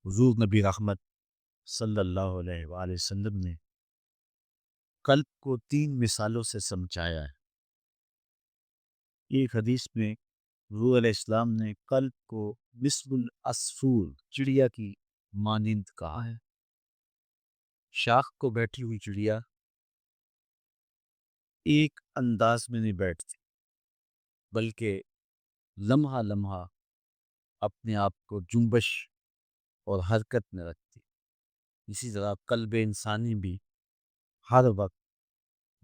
حضور نبی رحمت صلی اللہ علیہ وآلہ وسلم نے قلب کو 3 مثالوں سے سمجھایا ہے۔ ایک حدیث میں حضور علیہ السلام نے قلب کو مثل العصفور چڑیا کی مانند کہا ہے۔ شاخ کو بیٹھی ہوئی چڑیا ایک انداز میں نہیں بیٹھتی، بلکہ لمحہ لمحہ اپنے آپ کو جنبش اور حرکت میں رکھتی۔ اسی طرح قلب انسانی بھی ہر وقت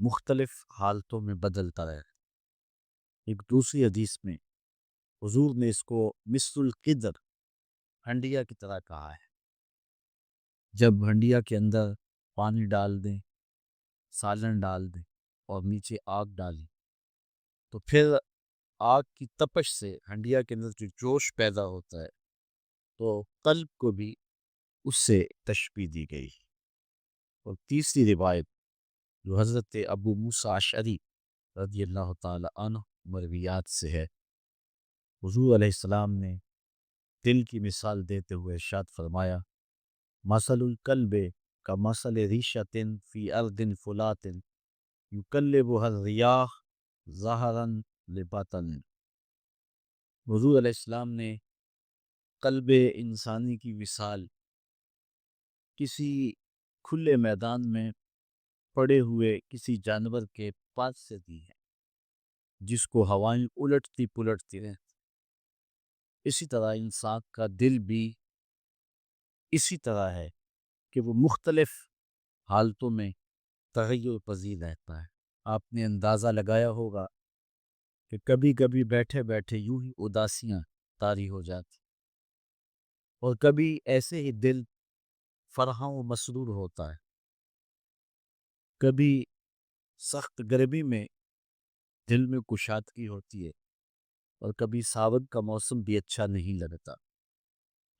مختلف حالتوں میں بدلتا رہے۔ ایک دوسری حدیث میں حضور نے اس کو مثل القدر ہنڈیا کی طرح کہا ہے۔ جب ہنڈیا کے اندر پانی ڈال دیں، سالن ڈال دیں اور نیچے آگ ڈالیں تو پھر آگ کی تپش سے ہنڈیا کے اندر جو جوش پیدا ہوتا ہے، تو قلب کو بھی اس سے تشبیہ دی گئی۔ اور تیسری روایت جو حضرت ابو موسیٰ اشعری رضی اللہ تعالی عنہ مرویات سے ہے، حضور علیہ السلام نے دل کی مثال دیتے ہوئے ارشاد فرمایا: مثل القلب کمثل ریشۃ فی ارض فلات یقلبها الریاح ظہرا لبطن۔ حضور علیہ السلام نے قلب انسانی کی مثال کسی کھلے میدان میں پڑے ہوئے کسی جانور کے پاس سے دی ہے، جس کو ہوائیں الٹتی پلٹتی رہیں۔ اسی طرح انسان کا دل بھی اسی طرح ہے کہ وہ مختلف حالتوں میں تغیر پذیر رہتا ہے۔ آپ نے اندازہ لگایا ہوگا کہ کبھی کبھی بیٹھے بیٹھے یوں ہی اداسیاں طاری ہو جاتی، اور کبھی ایسے ہی دل فرحاں و مسرور ہوتا ہے۔ کبھی سخت گرمی میں دل میں کشادگی ہوتی ہے، اور کبھی ساون کا موسم بھی اچھا نہیں لگتا۔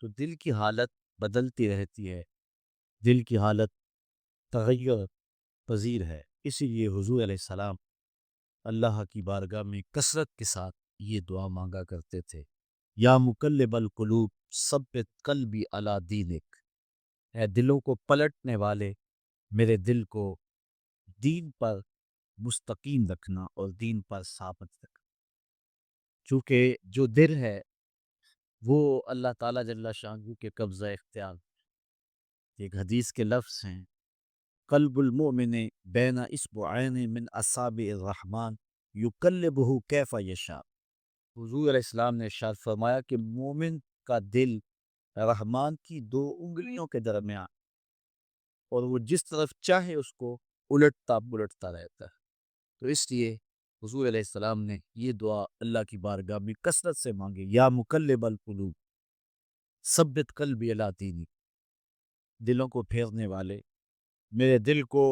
تو دل کی حالت بدلتی رہتی ہے، دل کی حالت تغیر پذیر ہے۔ اسی لیے حضور علیہ السلام اللہ کی بارگاہ میں کثرت کے ساتھ یہ دعا مانگا کرتے تھے: یا مقلب القلوب ثبت قلبی علی دینک، اے دلوں کو پلٹنے والے میرے دل کو دین پر مستقیم رکھنا اور دین پر ثابت رکھنا۔ چونکہ جو دل ہے وہ اللہ تعالیٰ جل شانہ کے قبضہ اختیار۔ ایک حدیث کے لفظ ہیں: قلب المؤمن بین اصبعین من اصابع الرحمن یقلبہ کیف یشاء۔ حضور علیہ السلام نے ارشاد فرمایا کہ مومن کا دل رحمان کی 2 انگلیوں کے درمیان، اور وہ جس طرف چاہے اس کو الٹتا پلٹتا رہتا ہے۔ تو اس لیے حضور علیہ السلام نے یہ دعا اللہ کی بارگاہ میں کثرت سے مانگی: یا مقلب القلوب ثبت قلبی علی دینک، دلوں کو پھیرنے والے میرے دل کو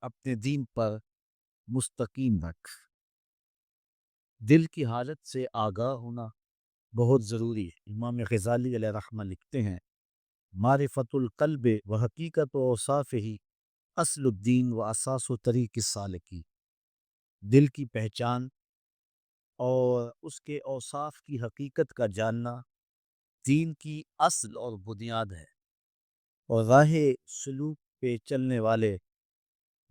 اپنے دین پر مستقیم رکھ۔ دل کی حالت سے آگاہ ہونا بہت ضروری ہے۔ امام غزالی علیہ رحمہ لکھتے ہیں: معرفت القلب و حقیقت و اوصاف ہی اصل الدین و اساس و طریق السالکی۔ دل کی پہچان اور اس کے اوصاف کی حقیقت کا جاننا دین کی اصل اور بنیاد ہے، اور راہ سلوک پہ چلنے والے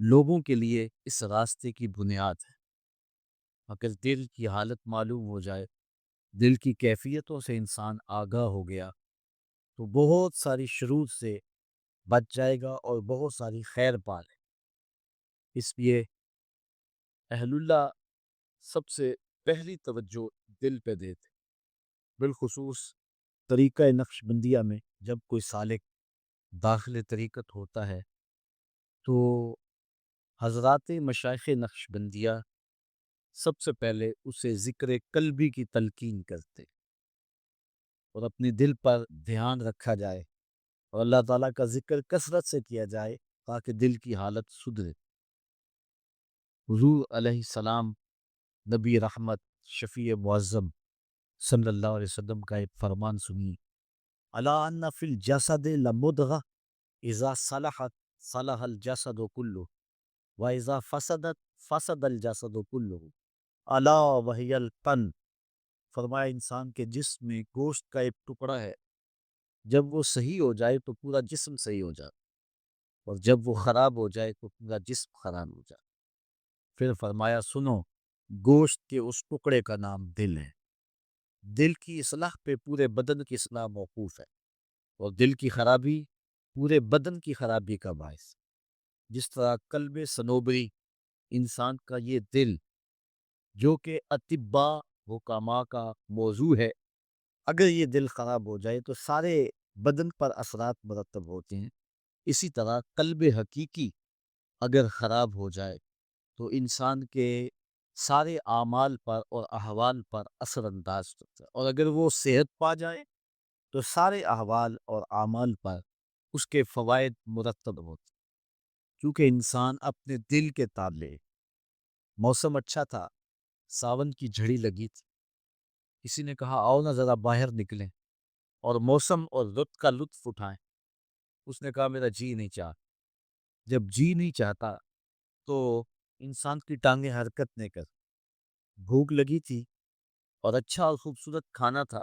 لوگوں کے لیے اس راستے کی بنیاد ہے۔ اگر دل کی حالت معلوم ہو جائے، دل کی کیفیتوں سے انسان آگاہ ہو گیا، تو بہت ساری شرور سے بچ جائے گا اور بہت ساری خیر پالے۔ اس لیے اہل اللہ سب سے پہلی توجہ دل پہ دیتے، بالخصوص طریقہ نقش بندیہ میں جب کوئی سالک داخل طریقت ہوتا ہے تو حضرات مشائخ نقش بندیہ سب سے پہلے اسے ذکر قلبی کی تلقین کرتے، اور اپنے دل پر دھیان رکھا جائے اور اللہ تعالیٰ کا ذکر کثرت سے کیا جائے تاکہ دل کی حالت سدھرے۔ حضور علیہ السلام نبی رحمت شفیع معظم صلی اللہ علیہ وسلم کا ایک فرمان سنیے: الا ان فی الجسد لمضغہ اذا صلحت صلح الجسد کلہ واذا فسدت فسد الجسد کلہ الا وہی القلب۔ فرمایا انسان کے جسم میں گوشت کا ایک ٹکڑا ہے، جب وہ صحیح ہو جائے تو پورا جسم صحیح ہو جائے، اور جب وہ خراب ہو جائے تو پورا جسم خراب ہو جائے۔ پھر فرمایا سنو، گوشت کے اس ٹکڑے کا نام دل ہے، دل کی اصلاح پہ پورے بدن کی اصلاح موقوف ہے، اور دل کی خرابی پورے بدن کی خرابی کا باعث ہے۔ جس طرح قلب صنوبری انسان کا یہ دل، جو کہ اطباء حکماء کا موضوع ہے، اگر یہ دل خراب ہو جائے تو سارے بدن پر اثرات مرتب ہوتے ہیں، اسی طرح قلب حقیقی اگر خراب ہو جائے تو انسان کے سارے اعمال پر اور احوال پر اثر انداز ہوتا ہے، اور اگر وہ صحت پا جائے تو سارے احوال اور اعمال پر اس کے فوائد مرتب ہوتے ہیں۔ کیونکہ انسان اپنے دل کے تابع ہے۔ موسم اچھا تھا، ساون کی جھڑی لگی تھی، کسی نے کہا آؤ نا ذرا باہر نکلیں اور موسم اور رت کا لطف اٹھائیں۔ اس نے کہا میرا جی نہیں چاہتا۔ جب جی نہیں چاہتا تو انسان کی ٹانگیں حرکت نہیں کر، بھوک لگی تھی اور اچھا اور خوبصورت کھانا تھا،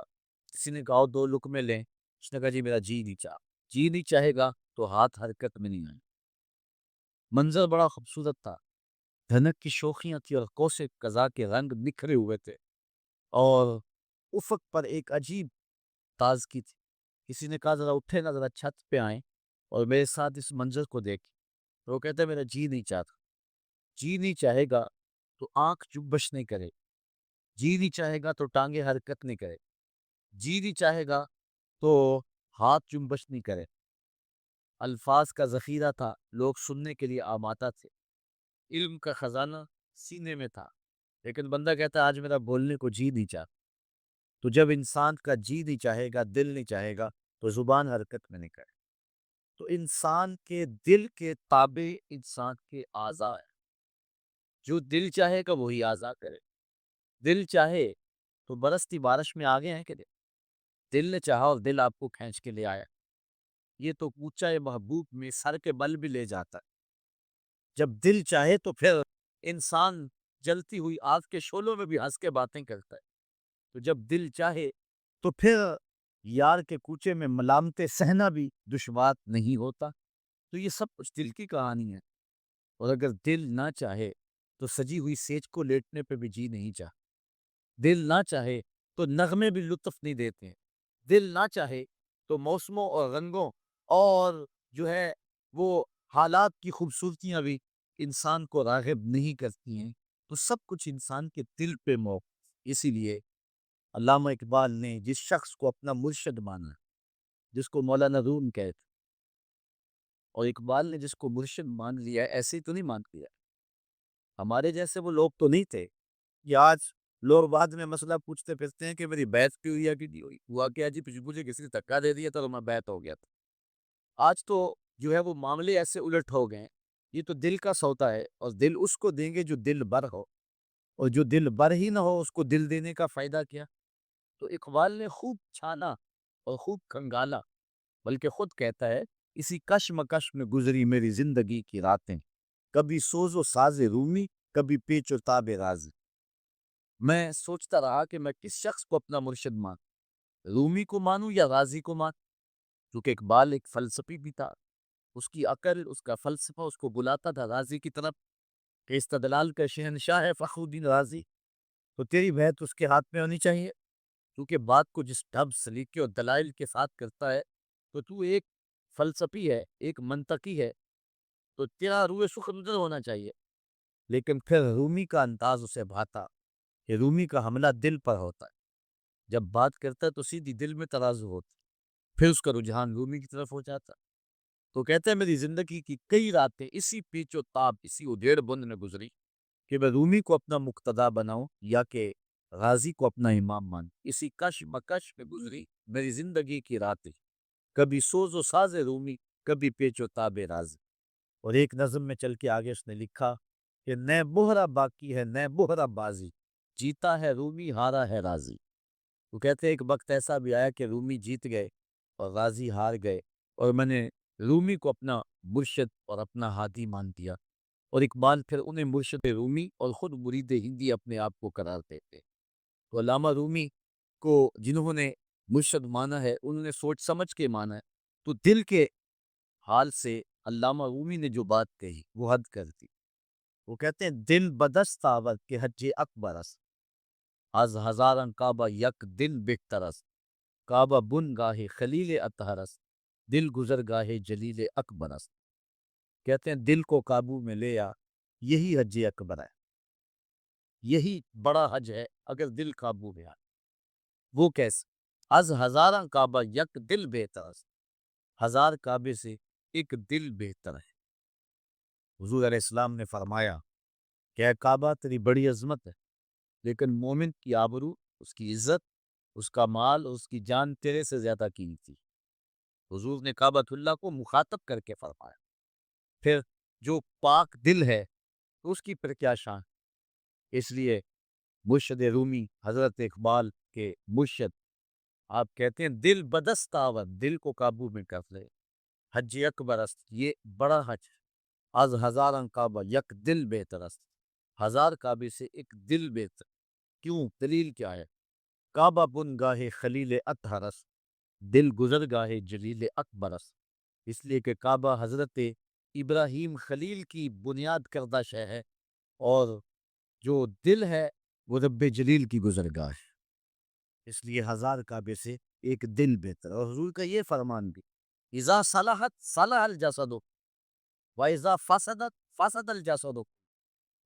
کسی نے کہا دو لقمے لیں، اس نے کہا جی میرا جی نہیں چاہ، جی نہیں چاہے گا تو ہاتھ حرکت میں نہیں آئے۔ منظر بڑا خوبصورت تھا، دھنک کی شوخیاں تھی اور کوسے قضا کے رنگ نکھرے ہوئے تھے، اور افق پر ایک عجیب تازگی تھی۔ کسی نے کہا ذرا اٹھے نا، ذرا چھت پہ آئیں اور میرے ساتھ اس منظر کو دیکھیں۔ تو وہ کہتا ہے میرا جی نہیں چاہتا۔ جی نہیں چاہے گا تو آنکھ جنبش نہیں کرے، جی نہیں چاہے گا تو ٹانگیں حرکت نہیں کرے، جی نہیں چاہے گا تو ہاتھ جنبش نہیں کرے۔ الفاظ کا ذخیرہ تھا، لوگ سننے کے لیے آمادہ تھے، علم کا خزانہ سینے میں تھا، لیکن بندہ کہتا ہے آج میرا بولنے کو جی نہیں چاہتا۔ تو جب انسان کا جی نہیں چاہے گا، دل نہیں چاہے گا، تو زبان حرکت میں نہیں کرے۔ تو انسان کے دل کے تابع انسان کے اعضاء ہیں، جو دل چاہے گا وہی اعضاء کرے۔ دل چاہے تو برستی بارش میں آگے ہیں کہ دل نے چاہا اور دل آپ کو کھینچ کے لے آیا۔ یہ تو اونچا محبوب میں سر کے بل بھی لے جاتا ہے۔ جب دل چاہے تو پھر انسان جلتی ہوئی آگ کے شعلوں میں بھی ہنس کے باتیں کرتا ہے۔ تو جب دل چاہے تو پھر یار کے کوچے میں ملامتیں سہنا بھی دشوار نہیں ہوتا۔ تو یہ سب کچھ دل کی کہانی ہے، اور اگر دل نہ چاہے تو سجی ہوئی سیج کو لیٹنے پہ بھی جی نہیں چاہ، دل نہ چاہے تو نغمے بھی لطف نہیں دیتے ہیں، دل نہ چاہے تو موسموں اور رنگوں اور جو ہے وہ حالات کی خوبصورتیاں بھی انسان کو راغب نہیں کرتی ہیں۔ تو سب کچھ انسان کے دل پہ موقف۔ اسی لیے علامہ اقبال نے جس شخص کو اپنا مرشد مانا، جس کو مولانا روم کہتے، اور اقبال نے جس کو مرشد مان لیا، ایسے ہی تو نہیں مان لیا، ہمارے جیسے وہ لوگ تو نہیں تھے کہ آج لوگ بعد میں مسئلہ پوچھتے پھرتے ہیں کہ میری بیعت کیوں ہوئی یا کہ نہیں ہوئی، ہوا کیا جی مجھے کسی نے دھکا دے دیا تھا تو میں بیعت ہو گیا تھا۔ آج تو جو ہے وہ معاملے ایسے الٹ ہو گئے ہیں۔ یہ تو دل کا سودا ہے، اور دل اس کو دیں گے جو دل بر ہو، اور جو دل بر ہی نہ ہو اس کو دل دینے کا فائدہ کیا؟ تو اقبال نے خوب چھانا اور خوب کھنگالا، بلکہ خود کہتا ہے اسی کشمکش میں گزری میری زندگی کی راتیں، کبھی سوز و ساز رومی، کبھی پیچ و تاب رازی۔ میں سوچتا رہا کہ میں کس شخص کو اپنا مرشد مانوں، رومی کو مانوں یا رازی کو مانوں، کیونکہ اقبال ایک فلسفی بھی تھا، اس کی عقل، اس کا فلسفہ اس کو بلاتا تھا رازی کی طرف، کہ استدلال کا شہنشاہ ہے فخر الدین رازی، تو تیری بیعت اس کے ہاتھ میں ہونی چاہیے، کیونکہ بات کو جس ڈھب سلیقے اور دلائل کے ساتھ کرتا ہے تو ایک فلسفی ہے، ایک منطقی ہے، تو تیرا روح سخن ادھر ہونا چاہیے۔ لیکن پھر رومی کا انداز اسے بھاتا کہ رومی کا حملہ دل پر ہوتا ہے، جب بات کرتا ہے تو سیدھی دل میں ترازو ہوتا ہے، پھر اس کا رجحان رومی کی طرف ہو جاتا۔ تو کہتے ہیں میری زندگی کی کئی راتیں اسی پیچ و تاب، اسی ادھیڑ بند میں گزری کہ میں رومی کو اپنا مقتدا بناؤں یا کہ غازی کو اپنا امام مان۔ اسی کش مکش میں گزری میری زندگی کی راتیں، کبھی سوز و ساز رومی، کبھی پیچ و تاب رازی۔ اور ایک نظم میں چل کے آگے اس نے لکھا کہ نہ بہرا باقی ہے نہ بہرا بازی، جیتا ہے رومی ہارا ہے رازی۔ وہ کہتے ہیں ایک وقت ایسا بھی آیا کہ رومی جیت گئے اور غازی ہار گئے، اور میں نے رومی کو اپنا مرشد اور اپنا ہادی مان دیا، اور اقبال پھر انہیں مرشد رومی اور خود مرید ہندی اپنے آپ کو قرار دیتے۔ تو علامہ رومی کو جنہوں نے مرشد مانا ہے، انہوں نے سوچ سمجھ کے مانا ہے، تو دل کے حال سے علامہ رومی نے جو بات کہی وہ حد کر دی۔ وہ کہتے ہیں دل بدست آور کے حج اکبر است، از ہزارن کعبہ یک دل بہتر است، کعبہ بن گاہے خلیل اطہر است، دل گزر گاہے جلیل اکبر است۔ کہتے ہیں دل کو قابو میں لے آ، یہی حج اکبر ہے، یہی بڑا حج ہے اگر دل قابو میں آئے۔ وہ کیسے؟ از ہزاراں کعبہ یک دل بہتر است، ہزار کعبے سے ایک دل بہتر ہے۔ حضور علیہ السلام نے فرمایا کہ اے کعبہ تیری بڑی عظمت ہے، لیکن مومن کی آبرو، اس کی عزت، اس کا مال اور اس کی جان تیرے سے زیادہ قیمتی۔ حضور نے کعبۃ اللہ کو مخاطب کر کے فرمایا، پھر جو پاک دل ہے اس کی پھر کیا شان۔ اس لیے مرشد رومی حضرت اقبال کے مرشد آپ کہتے ہیں دل بدست آور، دل کو قابو میں کر لے، حج اکبر است، یہ بڑا حج ہے، از ہزارن کعبہ یک دل بہتر است، ہزار کعبے سے ایک دل بہتر۔ کیوں؟ دلیل کیا ہے؟ کعبہ بن گاہے خلیل اطہر است، دل گزر گاہے جلیل اکبر است۔ اس لیے کہ کعبہ حضرت ابراہیم خلیل کی بنیاد کردہ شے ہے، اور جو دل ہے وہ رب جلیل کی گزرگاہ ہے، اس لیے ہزار کعبے سے ایک دل بہتر۔ اور حضور کا یہ فرمان بھی، اذا صلحت صلح الجسد و اذا فسدت فسد الجسد،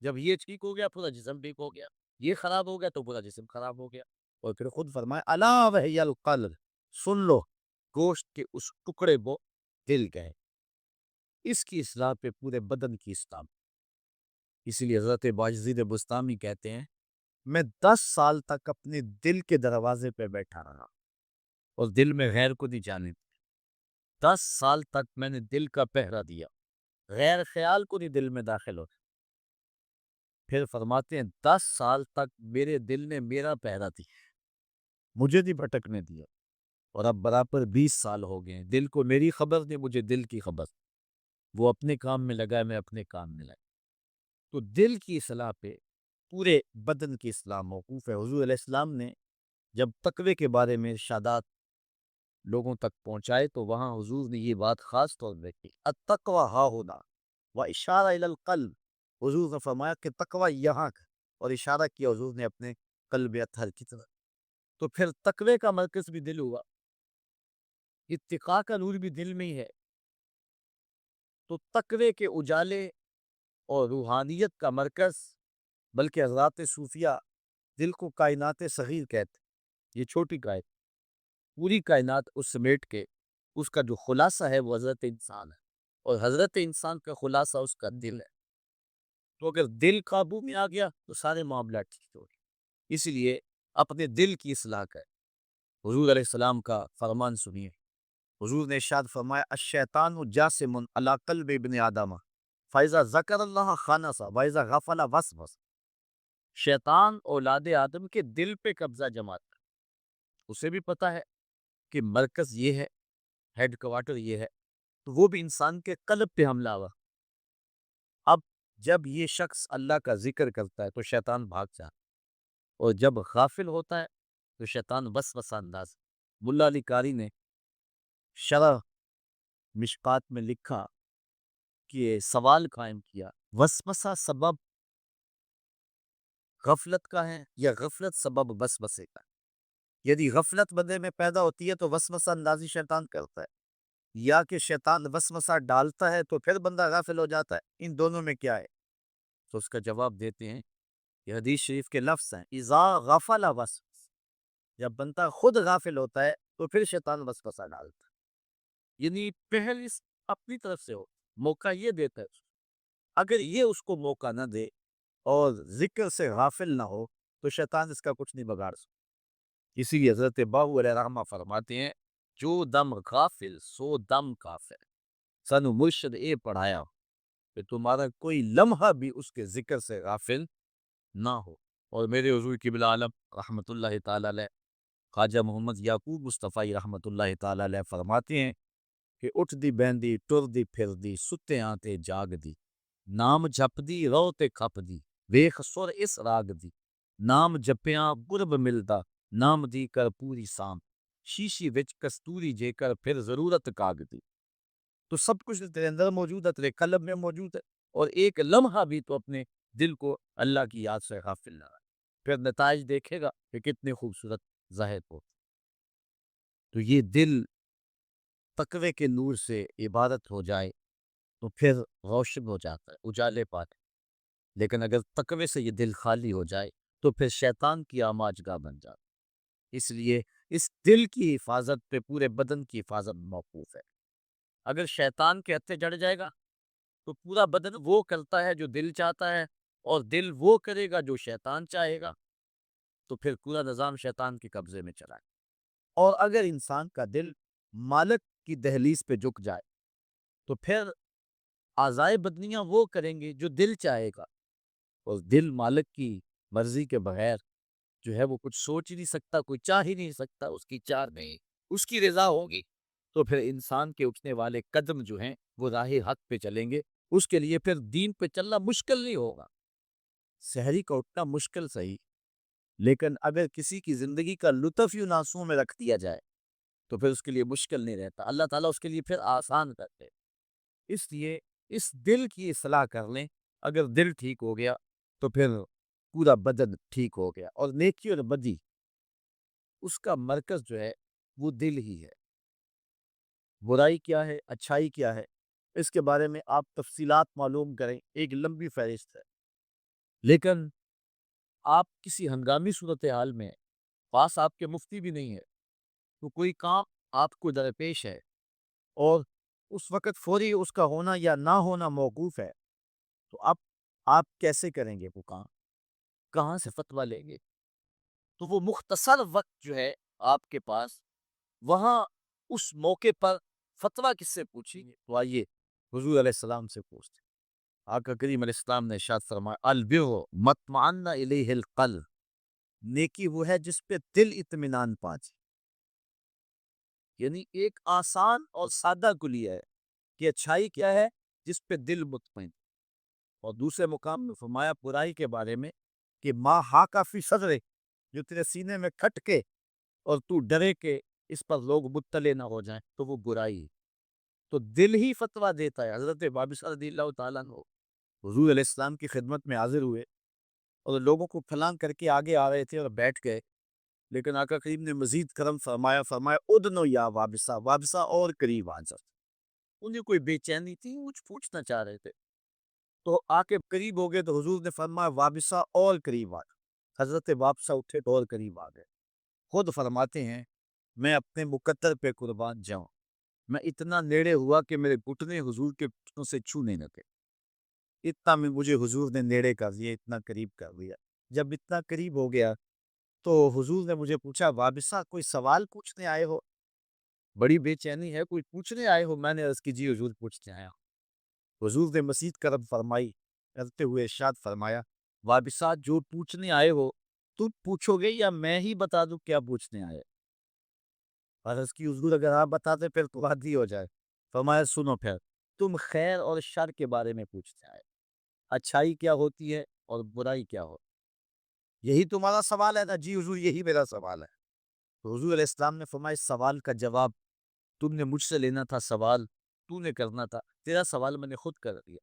جب یہ ٹھیک ہو گیا پورا جسم ٹھیک ہو گیا، یہ خراب ہو گیا تو پورا جسم خراب ہو گیا۔ اور پھر خود فرمائے الا وہی القلب، سن لو گوشت کے اس ٹکڑے کو دل کہے، اس کی اصلاح پہ پورے بدن کی اصلاح۔ اسی لیے حضرت باجزید بستامی کہتے ہیں میں 10 سال تک اپنے دل کے دروازے پہ بیٹھا رہا اور دل میں غیر کو نہیں جانے دیا۔ 10 سال تک میں نے دل کا پہرا دیا، غیر خیال کو نہیں دل میں داخل ہو۔ پھر فرماتے ہیں 10 سال تک میرے دل نے میرا پہرا دیا، مجھے نہیں بھٹکنے دیا، اور اب برابر 20 سال ہو گئے ہیں، دل کو میری خبر نہیں، مجھے دل کی خبر۔ وہ اپنے کام میں لگا ہے، میں اپنے کام میں لگا۔ تو دل کی اصلاح پہ پورے بدن کی اصلاح موقوف ہے۔ حضور علیہ السلام نے جب تقوی کے بارے میں ارشادات لوگوں تک پہنچائے تو وہاں حضور نے یہ بات خاص طور پہ کی، التقویٰ ہا ہونا و اشارہ الی القلب، حضور نے فرمایا کہ تقویٰ یہاں کا، اور اشارہ کیا حضور نے اپنے قلب اطہر کی طرف۔ تو پھر تقوی کا مرکز بھی دل ہوا، اتقاء کا نور بھی دل میں ہی ہے۔ تو تقوی کے اجالے اور روحانیت کا مرکز، بلکہ حضرات صوفیہ دل کو کائنات صغیر کہتے، یہ چھوٹی کائنات، پوری کائنات اس سمیٹ کے اس کا جو خلاصہ ہے وہ حضرت انسان ہے، اور حضرت انسان کا خلاصہ اس کا دل ہے۔ تو اگر دل قابو میں آ گیا تو سارے معاملات ٹھیک ہو گئے۔ اسی لیے اپنے دل کی اصلاح کریں۔ حضور علیہ السلام کا فرمان سنیے، حضور نے ارشاد فرمایا الشیطان جاسم علی قلب ابن آدم فاذا ذکر اللہ خانس واذا غفل وسوس، شیطان اولاد آدم کے دل پہ قبضہ جماتا ہے، اسے بھی پتا ہے کہ مرکز یہ ہے، ہیڈ کوارٹر یہ ہے، تو وہ بھی انسان کے قلب پہ حملہ ہوا۔ اب جب یہ شخص اللہ کا ذکر کرتا ہے تو شیطان بھاگ جاتا، اور جب غافل ہوتا ہے تو شیطان وسوسہ انداز۔ ملا علی قاری نے شرح مشکات میں لکھا کہ سوال قائم کیا، وسوسہ سبب غفلت کا ہے یا غفلت سبب وسوسے کا؟ یدی غفلت بندے میں پیدا ہوتی ہے تو وسوسہ اندازی شیطان کرتا ہے، یا کہ شیطان وسوسہ ڈالتا ہے تو پھر بندہ غافل ہو جاتا ہے، ان دونوں میں کیا ہے؟ تو اس کا جواب دیتے ہیں، یہ حدیث شریف کے لفظ ہیں، اذا غفل وسوس، جب بندہ خود غافل ہوتا ہے تو پھر شیطان وسوسہ ڈالتا ہے، یعنی پہل اس اپنی طرف سے ہو، موقع یہ دیتا ہے۔ اگر یہ اس کو موقع نہ دے اور ذکر سے غافل نہ ہو تو شیطان اس کا کچھ نہیں بگاڑ سکتا۔ اسی لیے حضرت باہو علیہ رحمہ فرماتے ہیں جو دم غافل سو دم کافر، سنو مرشد اے پڑھایا کہ تمہارا کوئی لمحہ بھی اس کے ذکر سے غافل نہ ہو۔ اور میرے حضور قبلہ عالم رحمۃ اللہ تعالی علیہ خواجہ محمد یعقوب مصطفیٰ رحمۃ اللہ تعالی علیہ فرماتے ہیں کہ اٹھ دی بہندی ٹر دی پھر دی ستے آتے جاگ دی، نام جپ دی رو تے کھپ دی ویخ سر اس راگ دی، نام جپیاں قرب ملدا نام دی کر پوری سام، شیشی وچ کستوری جے کر پھر ضرورت کاغذی. تو سب کچھ تیرے اندر موجود ہے، تیرے قلب میں موجود ہے، اور ایک لمحہ بھی تو اپنے دل کو اللہ کی یاد سے غافل نہ رہے. پھر نتائج دیکھے گا کہ کتنے خوبصورت ظاہر ہو. تو یہ دل تقوی کے نور سے عبادت ہو جائے تو پھر روشن ہو جاتا ہے، اجالے پاتا ہے. لیکن اگر تقوی سے یہ دل خالی ہو جائے تو پھر شیطان کی آماج گاہ بن جاتا ہے. اس لیے اس دل کی حفاظت پہ پورے بدن کی حفاظت موقوف ہے. اگر شیطان کے ہتھے جڑ جائے گا تو پورا بدن وہ کرتا ہے جو دل چاہتا ہے، اور دل وہ کرے گا جو شیطان چاہے گا. تو پھر پورا نظام شیطان کے قبضے میں چلا ہے. اور اگر انسان کا دل مالک کی دہلیز پہ جھک جائے تو پھر اعضائے بدنیاں وہ کریں گے جو دل چاہے گا. اور دل مالک کی مرضی کے بغیر جو ہے وہ کچھ سوچ ہی نہیں سکتا، کوئی چاہ ہی نہیں سکتا. اس کی چاہ نہیں، اس کی رضا ہوگی تو پھر انسان کے اٹھنے والے قدم جو ہیں وہ راہ حق پہ چلیں گے. اس کے لیے پھر دین پہ چلنا مشکل نہیں ہوگا. سحری کا اٹھنا مشکل صحیح، لیکن اگر کسی کی زندگی کا لطف یوں ناسوں میں رکھ دیا جائے تو پھر اس کے لیے مشکل نہیں رہتا. اللہ تعالیٰ اس کے لیے پھر آسان کرتے. اس لیے اس دل کی اصلاح کر لیں. اگر دل ٹھیک ہو گیا تو پھر پورا بدن ٹھیک ہو گیا. اور نیکی اور بدی اس کا مرکز جو ہے وہ دل ہی ہے. برائی کیا ہے، اچھائی کیا ہے، اس کے بارے میں آپ تفصیلات معلوم کریں، ایک لمبی فہرست ہے. لیکن آپ کسی ہنگامی صورتحال میں، پاس آپ کے مفتی بھی نہیں ہے، تو کوئی کام آپ کو درپیش ہے اور اس وقت فوری اس کا ہونا یا نہ ہونا موقوف ہے، تو اب آپ کیسے کریں گے وہ کام؟ کہاں سے فتویٰ لیں گے؟ تو وہ مختصر وقت جو ہے آپ کے پاس، وہاں اس موقع پر فتویٰ کس سے پوچھیں گے؟ تو آئیے حضور علیہ السلام سے پوچھتے ہیں. آقا کریم علیہ السلام نے ارشاد فرمایا البر مطمئن الیہ القلب، نیکی وہ ہے جس پہ دل اطمینان پاجے. یعنی ایک آسان اور سادہ کلیہ ہے کہ اچھائی کیا ہے جس پہ دل مطمئن. اور دوسرے مقام میں فرمایا برائی کے بارے میں کہ ما حاک فی صدرک، جو تیرے سینے میں کھٹ کے اور تو ڈرے کہ اس پر لوگ مطلع نہ ہو جائیں، تو وہ برائی. تو دل ہی فتویٰ دیتا ہے. حضرت وابصہ رضی اللہ تعالیٰ عنہ حضور علیہ السلام کی خدمت میں حاضر ہوئے اور لوگوں کو پھلان کر کے آگے آ رہے تھے اور بیٹھ گئے. لیکن آقا کریم نے مزید کرم فرمایا ادنو یا وابصہ، وابصہ اور قریب آ جا. انہیں کوئی بے چینی تھی، کچھ پوچھنا چاہ رہے تھے. تو آ کے قریب ہو گئے تو حضور نے فرمایا وابصہ اور قریب آ گئے. حضرت وابصہ اٹھے تو اور قریب آ گئے. خود فرماتے ہیں میں اپنے مقدر پہ قربان جاؤں، میں اتنا نیڑے ہوا کہ میرے گھٹنے حضور کے گھٹنوں سے چھونے نہ تھے. اتنا میں مجھے حضور نے نیڑے کر دیا، اتنا قریب کر دیا. جب اتنا قریب ہو گیا تو حضور نے مجھے پوچھا وابصہ کوئی سوال پوچھنے آئے ہو؟ بڑی بے چینی ہے، کوئی پوچھنے آئے ہو؟ میں نے عرض کی جی حضور پوچھنے آیا. حضور نے مزید کرم فرمائی کرتے ہوئے ارشاد فرمایا وابصہ جو پوچھنے آئے ہو تم پوچھو گے یا میں ہی بتا دوں کیا پوچھنے آئے؟ عرض کی حضور اگر آپ بتاتے پھر تو بات ہی ہو جائے. فرمایا سنو پھر، تم خیر اور شر کے بارے میں پوچھتے آئے، اچھائی کیا ہوتی ہے اور برائی کیا ہوتی ہے، یہی تمہارا سوال ہے نا؟ جی حضور یہی میرا سوال ہے. تو حضور علیہ السلام نے فرمایا اس سوال کا جواب تم نے مجھ سے لینا تھا، سوال تو نے کرنا تھا، تیرا سوال میں نے خود کر دیا.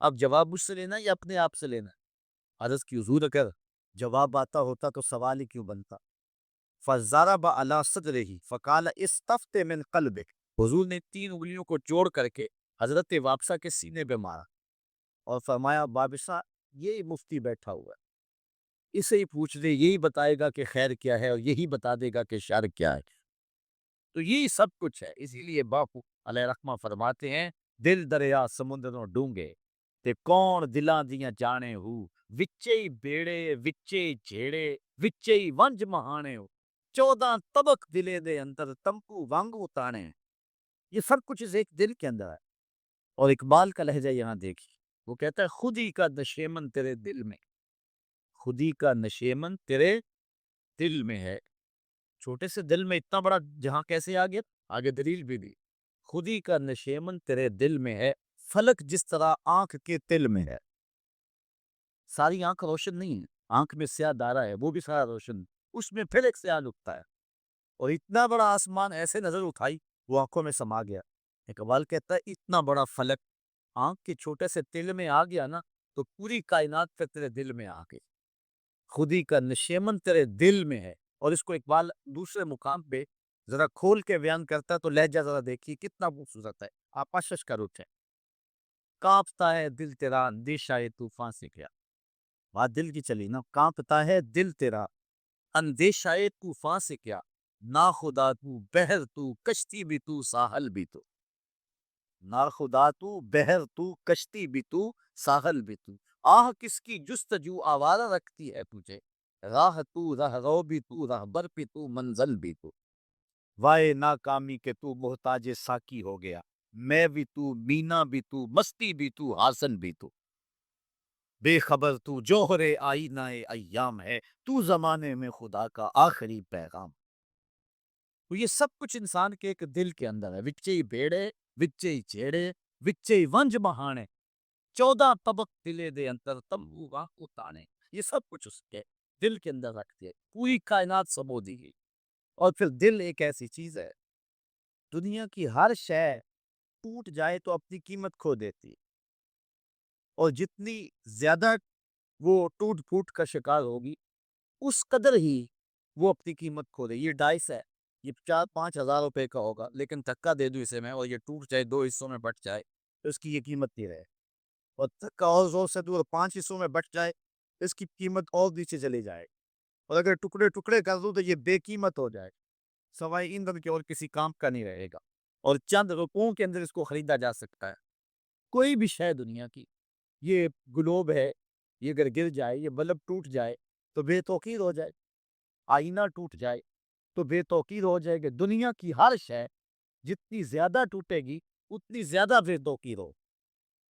اب جواب مجھ سے لینا یا اپنے آپ سے لینا؟ عرض کی حضور اگر جواب آتا ہوتا تو سوال ہی کیوں بنتا؟ فَضَرَبَ عَلَى صَدْرِهِ فَقَالَ اسْتَفْتِ مِنْ قَلْبِكَ. حضور نے 3 انگلیوں کو جوڑ کر کے حضرت وابصہ کے سینے پہ مارا اور فرمایا وابصہ یہی مفتی بیٹھا ہوا ہے، اسے ہی پوچھ لے، یہی بتائے گا کہ خیر کیا ہے اور یہی بتا دے گا کہ شر کیا ہے. تو یہی سب کچھ ہے. اسی لیے باپو علیہ رحمہ فرماتے ہیں دل دریا سمندروں ڈونگے تے کون دلاں دیاں جانے ہو، وچے ہی بیڑے وچے ہی جھیڑے وچے ہی ونج مہانے ہو، 14 طبق دلے دے اندر تمپو وانگو تانے. یہ سب کچھ اس ایک دل کے اندر ہے. اور اقبال کا لہجہ یہاں دیکھیے، وہ کہتا ہے خودی کا نشیمن تیرے دل میں، خودی کا نشیمن تیرے دل میں ہے. چھوٹے سے دل میں اتنا بڑا جہاں کیسے آ گیا؟ آگے دلیل بھی دی. خودی کا نشیمن تیرے دل میں ہے، فلک جس طرح آنکھ کے تل میں ہے. ساری آنکھ روشن نہیں ہے، آنکھ میں سیاہ دارا ہے، وہ بھی سارا روشن، اس میں پھر ایک سیاہ نقطہ ہے. اور اتنا بڑا آسمان ایسے نظر اٹھائی وہ آنکھوں میں سما گیا۔ اقبال کہتا ہے اتنا بڑا فلک آنکھ کے چھوٹے سے تل میں آ گیا نا تو پوری کائنات پھر تیرے دل میں آ گئی، خودی کا نشیمن تیرے دل میں ہے۔ اور اس کو اقبال دوسرے مقام پہ ذرا کھول کے بیان کرتا ہے تو لہجہ ذرا دیکھیے کتنا خوبصورت ہے، آپ آشش کر اٹھے۔ کانپتا ہے دل تیرا اندیشہ طوفان سے کیا، بات دل کی چلی نا، کانپتا ہے دل تیرا اندیشہ طوفان سے کیا، ناخدا تو بحر تو کشتی بھی تو ساحل بھی تو، ناخدا تو بحر تو کشتی بھی تو ساحل بھی تو، آہ کس کی جستجو آوارہ رکھتی ہے تجھے، راہ تو راہ رو بھی تو راہبر بھی تو منزل بھی تو، وائے ناکامی کے تو محتاج ساکی ہو گیا، میں بھی تو مینا بھی تو مستی بھی تو حسن بھی تو، بے خبر تو جوہر آئینہ ایام ہے، تو زمانے میں خدا کا آخری پیغام۔ تو یہ سب کچھ انسان کے ایک دل کے اندر ہے، وچے ہی بیڑے وچے ہی چیڑے وچے ہی ونج مہانے، 14 طبق دلے دے انتر تمبو راہ اتانے، یہ سب کچھ اس کے دل کے اندر رکھتے ہے، پوری کائنات سمو دی گئی۔ اور پھر دل ایک ایسی چیز ہے، دنیا کی ہر شے ٹوٹ جائے تو اپنی قیمت کھو دیتی ہے، اور جتنی زیادہ وہ ٹوٹ پھوٹ کا شکار ہوگی اس قدر ہی وہ اپنی قیمت کھو دے۔ یہ ڈائس ہے، یہ 4-5 ہزار روپے کا ہوگا، لیکن دھکا دے دوں اسے میں اور یہ ٹوٹ جائے، 2 حصوں میں بٹ جائے تو اس کی یہ قیمت نہیں رہے، اور دھکا اور زور سے دور 5 حصوں میں بٹ جائے اس کی قیمت اور نیچے چلی جائے، اور اگر ٹکڑے ٹکڑے کر دوں تو یہ بے قیمت ہو جائے، سوائے ایندھن کے اور کسی کام کا نہیں رہے گا، اور چند روپوں کے اندر اس کو خریدا جا سکتا ہے۔ کوئی بھی شے دنیا کی، یہ گلوب ہے، یہ اگر گر جائے، یہ بلب ٹوٹ جائے تو بے توقیر ہو جائے، آئینہ ٹوٹ جائے تو بے توقیر ہو جائے گا، دنیا کی ہر شے جتنی زیادہ ٹوٹے گی اتنی زیادہ بے توقیر ہو،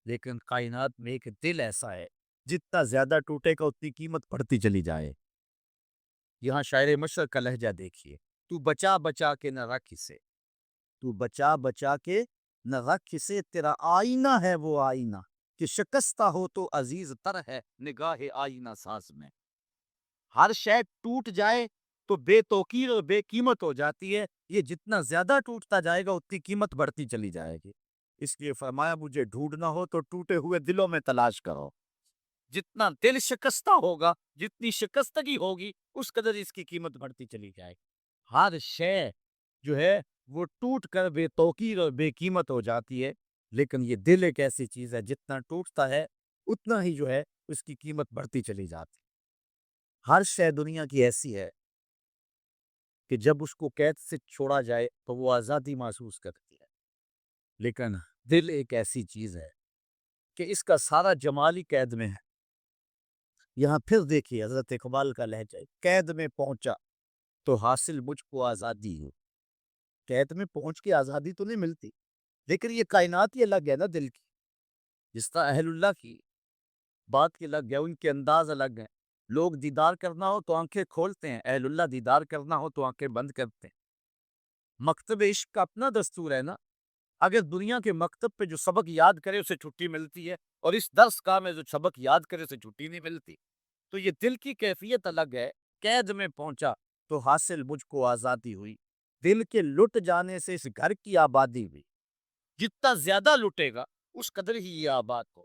لیکن کائنات میں ایک دل ایسا ہے جتنا زیادہ ٹوٹے گا اتنی قیمت بڑھتی چلی جائے۔ یہاں شاعر مشرق کا لہجہ دیکھیے، تو بچا بچا کے نہ رکھ اسے، تو بچا بچا کے نہ رکھ اسے، تیرا آئینہ ہے وہ آئینہ کہ شکستہ ہو تو عزیز تر ہے نگاہ آئینہ ساز میں۔ ہر شے ٹوٹ جائے تو بے توقیر اور بے قیمت ہو جاتی ہے، یہ جتنا زیادہ ٹوٹتا جائے گا اتنی قیمت بڑھتی چلی جائے گی۔ اس لیے فرمایا مجھے ڈھونڈنا ہو تو ٹوٹے ہوئے دلوں میں تلاش کرو، جتنا دل شکستہ ہوگا، جتنی شکستگی ہوگی اس قدر اس کی قیمت بڑھتی چلی جائے گی۔ ہر شے جو ہے وہ ٹوٹ کر بے توقیر اور بے قیمت ہو جاتی ہے، لیکن یہ دل ایک ایسی چیز ہے جتنا ٹوٹتا ہے اتنا ہی جو ہے اس کی قیمت بڑھتی چلی جاتی ہے۔ ہر شے دنیا کی ایسی ہے کہ جب اس کو قید سے چھوڑا جائے تو وہ آزادی محسوس کرتی ہے، لیکن دل ایک ایسی چیز ہے کہ اس کا سارا جمال ہی قید میں ہے۔ یہاں پھر دیکھیے حضرت اقبال کا لہجہ، قید میں پہنچا تو حاصل مجھ کو آزادی ہو، قید میں پہنچ کے آزادی تو نہیں ملتی، لیکن یہ کائنات ہی الگ ہے نا دل کی، جس طرح اہل اللہ کی بات کی الگ ہے، ان کے انداز الگ ہیں، لوگ دیدار کرنا ہو تو آنکھیں کھولتے ہیں، اہل اللہ دیدار کرنا ہو تو آنکھیں بند کرتے ہیں۔ مکتب عشق کا اپنا دستور ہے نا، اگر دنیا کے مکتب پہ جو سبق یاد کرے اسے چھٹی ملتی ہے، اور اس درس گاہ میں جو سبق یاد کرے اسے چھٹی نہیں ملتی، تو یہ دل کی کیفیت الگ ہے۔ قید میں پہنچا تو حاصل مجھ کو آزادی ہوئی، دل کے لٹ جانے سے اس گھر کی آبادی ہوئی، جتنا زیادہ لٹے گا اس قدر ہی یہ آباد ہو۔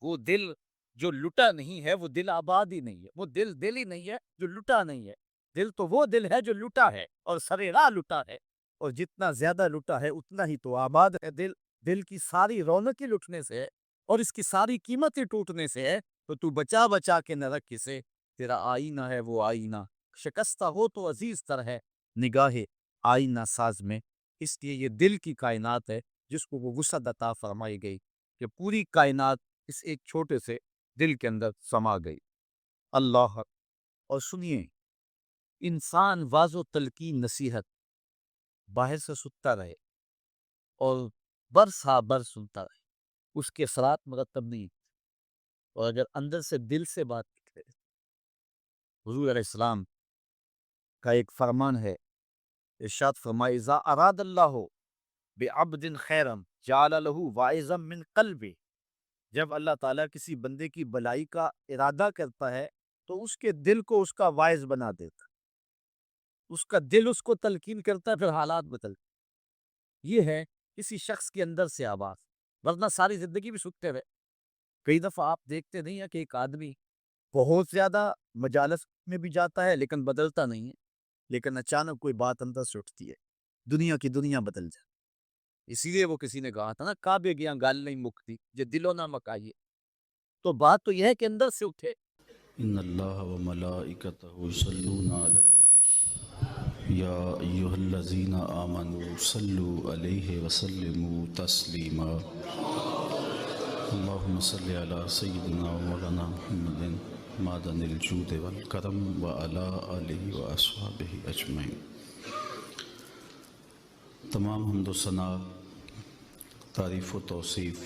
وہ دل جو لٹا نہیں ہے وہ دل آباد ہی نہیں ہے، وہ دل ہی نہیں ہے جو لٹا نہیں ہے، دل تو وہ دل ہے جو لٹا ہے اور سرے راہ لٹا ہے، اور جتنا زیادہ لٹا ہے اتنا ہی تو آباد ہے دل۔ دل کی ساری رونق ہی لٹنے سے ہے اور اس کی ساری قیمت ہی ٹوٹنے سے ہے، تو بچا بچا کے نہ رکھ اسے، تیرا آئینہ ہے وہ آئینہ، شکستہ ہو تو عزیز تر ہے نگاہ آئینہ ساز میں۔ اس لیے یہ دل کی کائنات ہے جس کو وہ وسعت عطا فرمائی گئی کہ پوری کائنات اس ایک چھوٹے سے دل کے اندر سما گئی۔ اللہ حق۔ اور سنیے، انسان واز و تلقین نصیحت باہر سے سنتا رہے اور برس ہا برس سنتا رہے، اس کے اثرات مرتب نہیں، اور اگر اندر سے دل سے بات کرے، حضور علیہ السلام کا ایک فرمان ہے، ارشاد فرمائے اذا اراد اللہ بعبد خیرا جعل له واعظا من قلبه، جب اللہ تعالیٰ کسی بندے کی بلائی کا ارادہ کرتا ہے تو اس کے دل کو اس کا واعظ بنا دیتا، اس کا دل اس کو تلقین کرتا ہے، پھر حالات بدلتے ہیں۔ یہ ہے کسی شخص کے اندر سے آواز، ورنہ ساری زندگی بھی سنتے ہوئے۔ کئی دفعہ آپ دیکھتے نہیں ہیں کہ ایک آدمی بہت زیادہ مجالس میں بھی جاتا ہے لیکن بدلتا نہیں ہے، لیکن اچانک کوئی بات اندر سے اٹھتی ہے، دنیا کی دنیا بدل جائے۔ اسی لیے وہ کسی نے کہا تھا نا، کعبے گیا گل نہیں مکتی جے دلوں نہ مکائیے۔ تو بات تو یہ ہے کہ اندر سے اٹھے۔ ان اللہ و ملائکتہ یصلون علی النبی یا ایھا الذین آمنوا صلوا علیہ وسلموا تسلیما اللہم صل علی سیدنا و مولانا محمد معدن الجود والکرم وعلی آلہ و اصحابہ اجمعین۔ تمام حمد و ثنا، تعریف و توصیف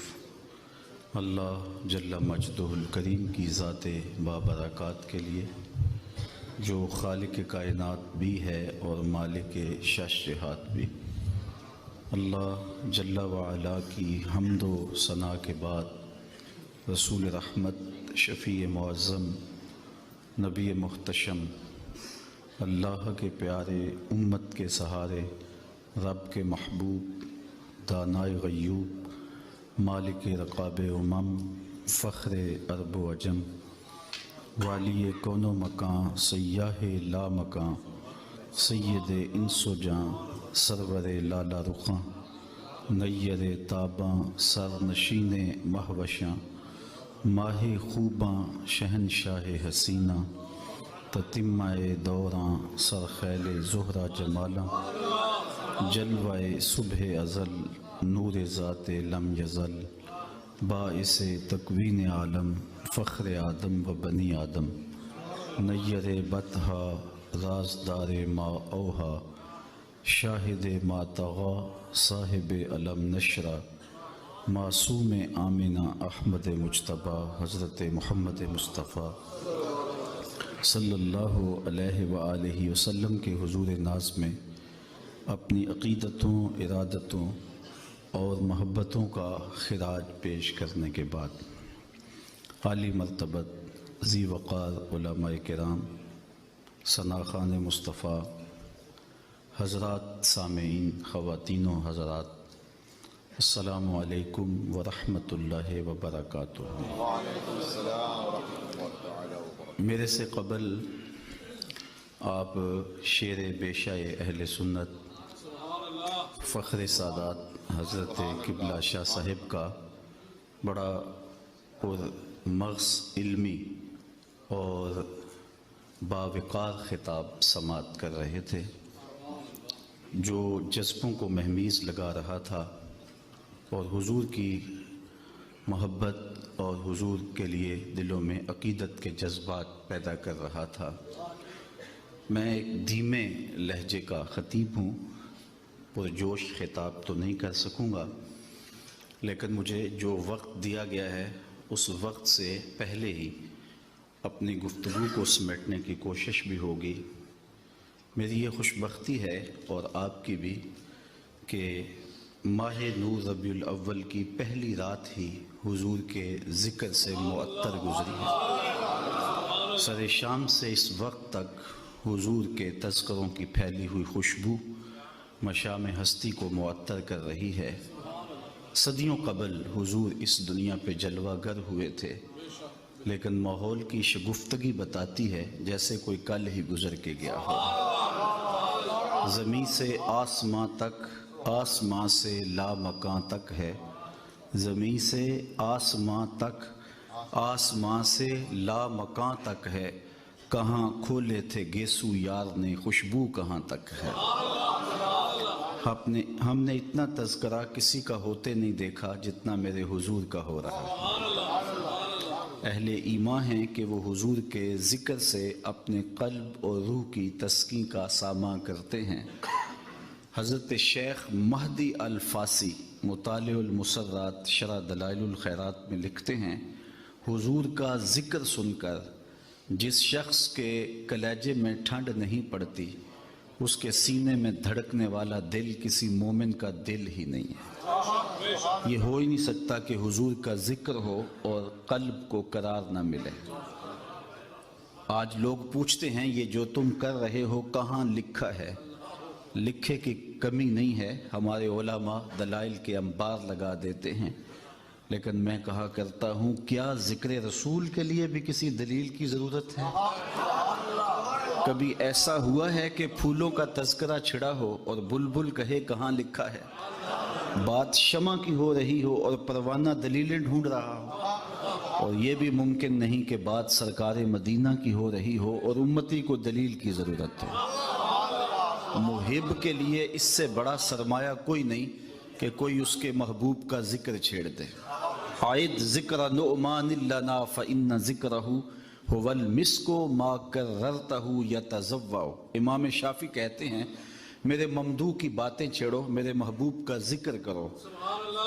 اللہ جل مجدہ الکریم کی ذات بابرکات کے لیے، جو خالق کائنات بھی ہے اور مالک شش جہات بھی۔ اللہ جل وعلا کی حمد و ثنا کے بعد رسول رحمت، شفیع معظم، نبی محتشم، اللہ کے پیارے، امت کے سہارے، رب کے محبوب، دانائے غیوب، مالک رقاب امم، فخر عرب و عجم، والی کون و مکان، سیاہ لا مکان، سید انس و جاں، سرور لالا رخاں، نیر تاباں، سر نشین مہوشاں، ماہ خوباں، شہنشاہ حسینہ، تتمہ دوراں، سرخیل زہرہ جمالاں، جلوہ صبح ازل، نور ذات لم یزل، باعث تکوین عالم، فخر آدم و بنی آدم، نیر بطحا، رازدار ما اوہا، شاہد ما طغا، صاحب علم نشرہ، معصوم آمنہ احمد مجتبیٰ، حضرت محمد مصطفیٰ صلی اللہ علیہ وآلہ وسلم کے حضور ناز میں اپنی عقیدتوں، ارادتوں اور محبتوں کا خراج پیش کرنے کے بعد عالی مرتبت ذی وقار علماء کرام، ثناخان مصطفیٰ، حضرات سامعین، خواتین و حضرات، السلام علیکم ورحمۃ اللہ وبرکاتہ۔ میرے سے قبل آپ شیر بیشہ اہل سنت، فخر سادات حضرت قبلہ شاہ صاحب کا بڑا پر مغز علمی اور باوقار خطاب سماعت کر رہے تھے، جو جذبوں کو مہمیز لگا رہا تھا اور حضور کی محبت اور حضور کے لیے دلوں میں عقیدت کے جذبات پیدا کر رہا تھا۔ میں ایک دھیمے لہجے کا خطیب ہوں، پرجوش خطاب تو نہیں کر سکوں گا، لیکن مجھے جو وقت دیا گیا ہے اس وقت سے پہلے ہی اپنی گفتگو کو سمیٹنے کی کوشش بھی ہوگی۔ میری یہ خوش بختی ہے اور آپ کی بھی کہ ماہ نور ربیع الاول کی پہلی رات ہی حضور کے ذکر سے معطر گزری ہے۔ سر شام سے اس وقت تک حضور کے تذکروں کی پھیلی ہوئی خوشبو مشام ہستی کو معطر کر رہی ہے۔ صدیوں قبل حضور اس دنیا پہ جلوہ گر ہوئے تھے، لیکن ماحول کی شگفتگی بتاتی ہے جیسے کوئی کل ہی گزر کے گیا ہو۔ زمین سے آسماں تک، آسماں سے لامکاں تک ہے، زمین سے آسماں تک، آسماں سے لامکاں تک ہے، کہاں کھولے تھے گیسو یار نے، خوشبو کہاں تک ہے۔ ہم نے اتنا تذکرہ کسی کا ہوتے نہیں دیکھا جتنا میرے حضور کا ہو رہا ہے۔ اہل ایمان ہیں کہ وہ حضور کے ذکر سے اپنے قلب اور روح کی تسکین کا ساماں کرتے ہیں۔ حضرت شیخ مہدی الفاسی مطالع المسرات شرح دلائل الخیرات میں لکھتے ہیں، حضور کا ذکر سن کر جس شخص کے کلیجے میں ٹھنڈ نہیں پڑتی، اس کے سینے میں دھڑکنے والا دل کسی مومن کا دل ہی نہیں ہے۔ یہ ہو ہی نہیں سکتا کہ حضور کا ذکر ہو اور قلب کو قرار نہ ملے۔ آج لوگ پوچھتے ہیں یہ جو تم کر رہے ہو کہاں لکھا ہے؟ لکھے کی کمی نہیں ہے، ہمارے علماء دلائل کے انبار لگا دیتے ہیں، لیکن میں کہا کرتا ہوں کیا ذکر رسول کے لیے بھی کسی دلیل کی ضرورت ہے؟ کبھی ایسا ہوا ہے کہ پھولوں کا تذکرہ چھڑا ہو اور بلبل کہے کہاں لکھا ہے؟ بات شمع کی ہو رہی ہو اور پروانہ دلیلیں ڈھونڈ رہا ہو، اور یہ بھی ممکن نہیں کہ بات سرکار مدینہ کی ہو رہی ہو اور امتی کو دلیل کی ضرورت ہو۔ محب کے لیے اس سے بڑا سرمایہ کوئی نہیں کہ کوئی اس کے محبوب کا ذکر چھیڑ دے۔ عائد ذکر نعمان لنا فإن ذکرہ هو المسک ما کررتہ یتزوع۔ امام شافعی کہتے ہیں میرے ممدوح کی باتیں چھیڑو، میرے محبوب کا ذکر کرو،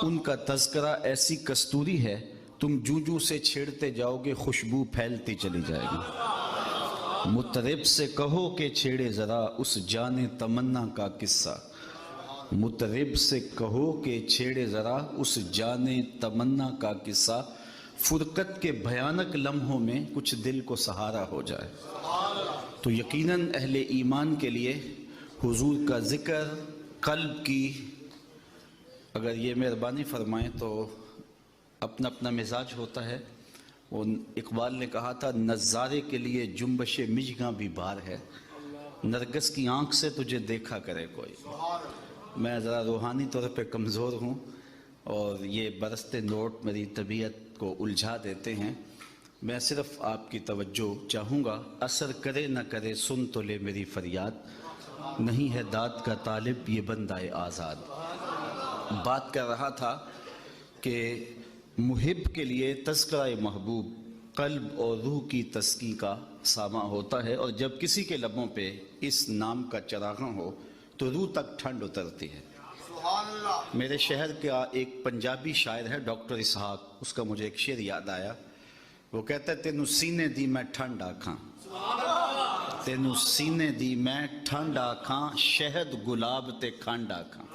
ان کا تذکرہ ایسی کستوری ہے تم جوں سے چھیڑتے جاؤ گے خوشبو پھیلتی چلی جائے گی۔ مطرب سے کہو کہ چھیڑے ذرا اس جان تمنا کا قصہ، مطرب سے کہو کہ چھیڑے ذرا اس جان تمنا کا قصہ، فرقت کے بھیانک لمحوں میں کچھ دل کو سہارا ہو جائے۔ تو یقیناً اہل ایمان کے لیے حضور کا ذکر قلب کی، اگر یہ مہربانی فرمائیں تو اپنا اپنا مزاج ہوتا ہے، وہ اقبال نے کہا تھا نظارے کے لیے جنبش مژگاں بھی بار ہے، نرگس کی آنکھ سے تجھے دیکھا کرے کوئی۔ میں ذرا روحانی طور پہ کمزور ہوں اور یہ برستے نوٹ میری طبیعت کو الجھا دیتے ہیں، میں صرف آپ کی توجہ چاہوں گا، اثر کرے نہ کرے سن تو لے میری فریاد، نہیں ہے داد کا طالب یہ بندہ آزاد۔ بات کر رہا تھا کہ محب کے لیے تذکرہ محبوب قلب اور روح کی تسکین کا ساماں ہوتا ہے، اور جب کسی کے لبوں پہ اس نام کا چراغاں ہو تو روح تک ٹھنڈ اترتی ہے۔ میرے شہر کا ایک پنجابی شاعر ہے ڈاکٹر اسحاق، اس کا مجھے ایک شعر یاد آیا، وہ کہتا ہے تینوں سینے دی میں ٹھنڈ آکھاں، تینوں سینے دی میں ٹھنڈ آکھاں، شہد گلاب تے کھنڈ آکھاں۔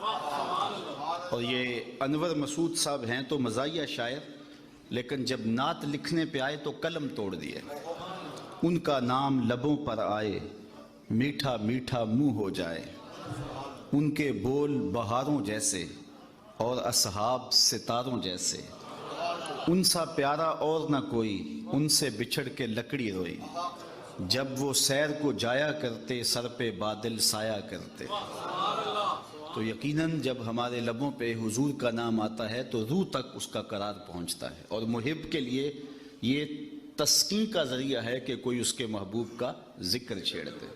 اور یہ انور مسعود صاحب ہیں تو مزاحیہ شاعر، لیکن جب نعت لکھنے پہ آئے تو قلم توڑ دیے۔ ان کا نام لبوں پر آئے میٹھا میٹھا منہ ہو جائے، ان کے بول بہاروں جیسے اور اصحاب ستاروں جیسے، ان سا پیارا اور نہ کوئی، ان سے بچھڑ کے لکڑی روئی، جب وہ سیر کو جایا کرتے سر پہ بادل سایہ کرتے۔ تو یقیناً جب ہمارے لبوں پہ حضور کا نام آتا ہے تو روح تک اس کا قرار پہنچتا ہے، اور محب کے لیے یہ تسکین کا ذریعہ ہے کہ کوئی اس کے محبوب کا ذکر چھیڑ دے۔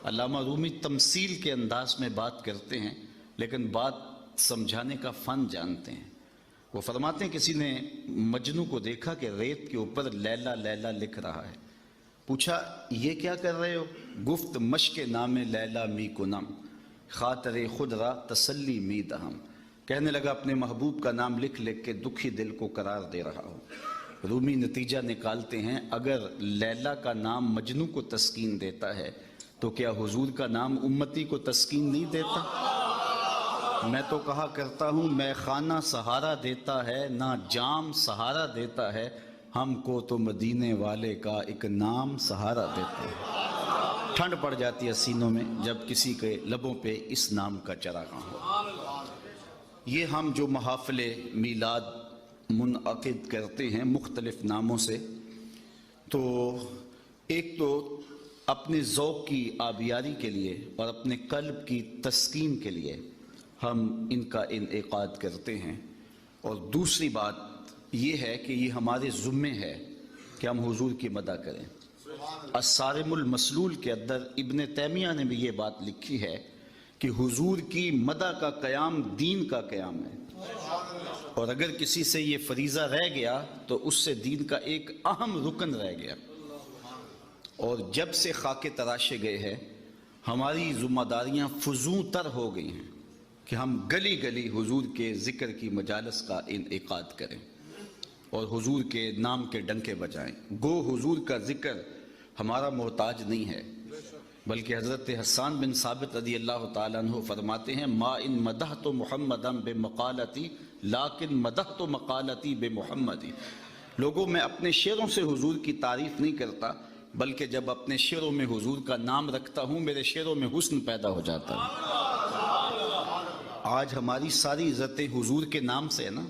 علامہ رومی تمثیل کے انداز میں بات کرتے ہیں لیکن بات سمجھانے کا فن جانتے ہیں۔ وہ فرماتے ہیں کسی نے مجنوں کو دیکھا کہ ریت کے اوپر لیلا لیلا لکھ رہا ہے، پوچھا یہ کیا کر رہے ہو؟ گفت مشق نام لیلا می کنم، خاطر خود را تسلی می دہم، کہنے لگا اپنے محبوب کا نام لکھ لکھ کے دکھی دل کو قرار دے رہا ہوں۔ رومی نتیجہ نکالتے ہیں اگر لیلا کا نام مجنوں کو تسکین دیتا ہے تو کیا حضور کا نام امتی کو تسکین نہیں دیتا؟ میں تو کہا کرتا ہوں میں خانہ سہارا دیتا ہے نہ جام سہارا دیتا ہے، ہم کو تو مدینے والے کا ایک نام سہارا دیتا ہے۔ ٹھنڈ پڑ جاتی ہے سینوں میں جب کسی کے لبوں پہ اس نام کا چراغاں ہو۔ یہ ہم جو محافل میلاد منعقد کرتے ہیں مختلف ناموں سے، تو ایک تو اپنے ذوق کی آبیاری کے لیے اور اپنے قلب کی تسکین کے لیے ہم ان کا انعقاد کرتے ہیں، اور دوسری بات یہ ہے کہ یہ ہمارے ذمے ہے کہ ہم حضور کی مدح کریں۔ الصارم المسلول کے اندر ابن تیمیہ نے بھی یہ بات لکھی ہے کہ حضور کی مدح کا قیام دین کا قیام ہے، اور اگر کسی سے یہ فریضہ رہ گیا تو اس سے دین کا ایک اہم رکن رہ گیا۔ اور جب سے خاک تراشے گئے ہیں ہماری ذمہ داریاں فزوں تر ہو گئی ہیں کہ ہم گلی گلی حضور کے ذکر کی مجالس کا انعقاد کریں اور حضور کے نام کے ڈنکے بجائیں۔ گو حضور کا ذکر ہمارا محتاج نہیں ہے، بلکہ حضرت حسان بن ثابت رضی اللہ تعالیٰ عنہ فرماتے ہیں ما ان مدحت محمدً بمقالتی لیکن مدحت مقالتی بمحمدی، لوگوں میں اپنے شعروں سے حضور کی تعریف نہیں کرتا بلکہ جب اپنے شعروں میں حضور کا نام رکھتا ہوں میرے شعروں میں حسن پیدا ہو جاتا ہے۔ آج ہماری ساری عزتیں حضور کے نام سے ہے نا۔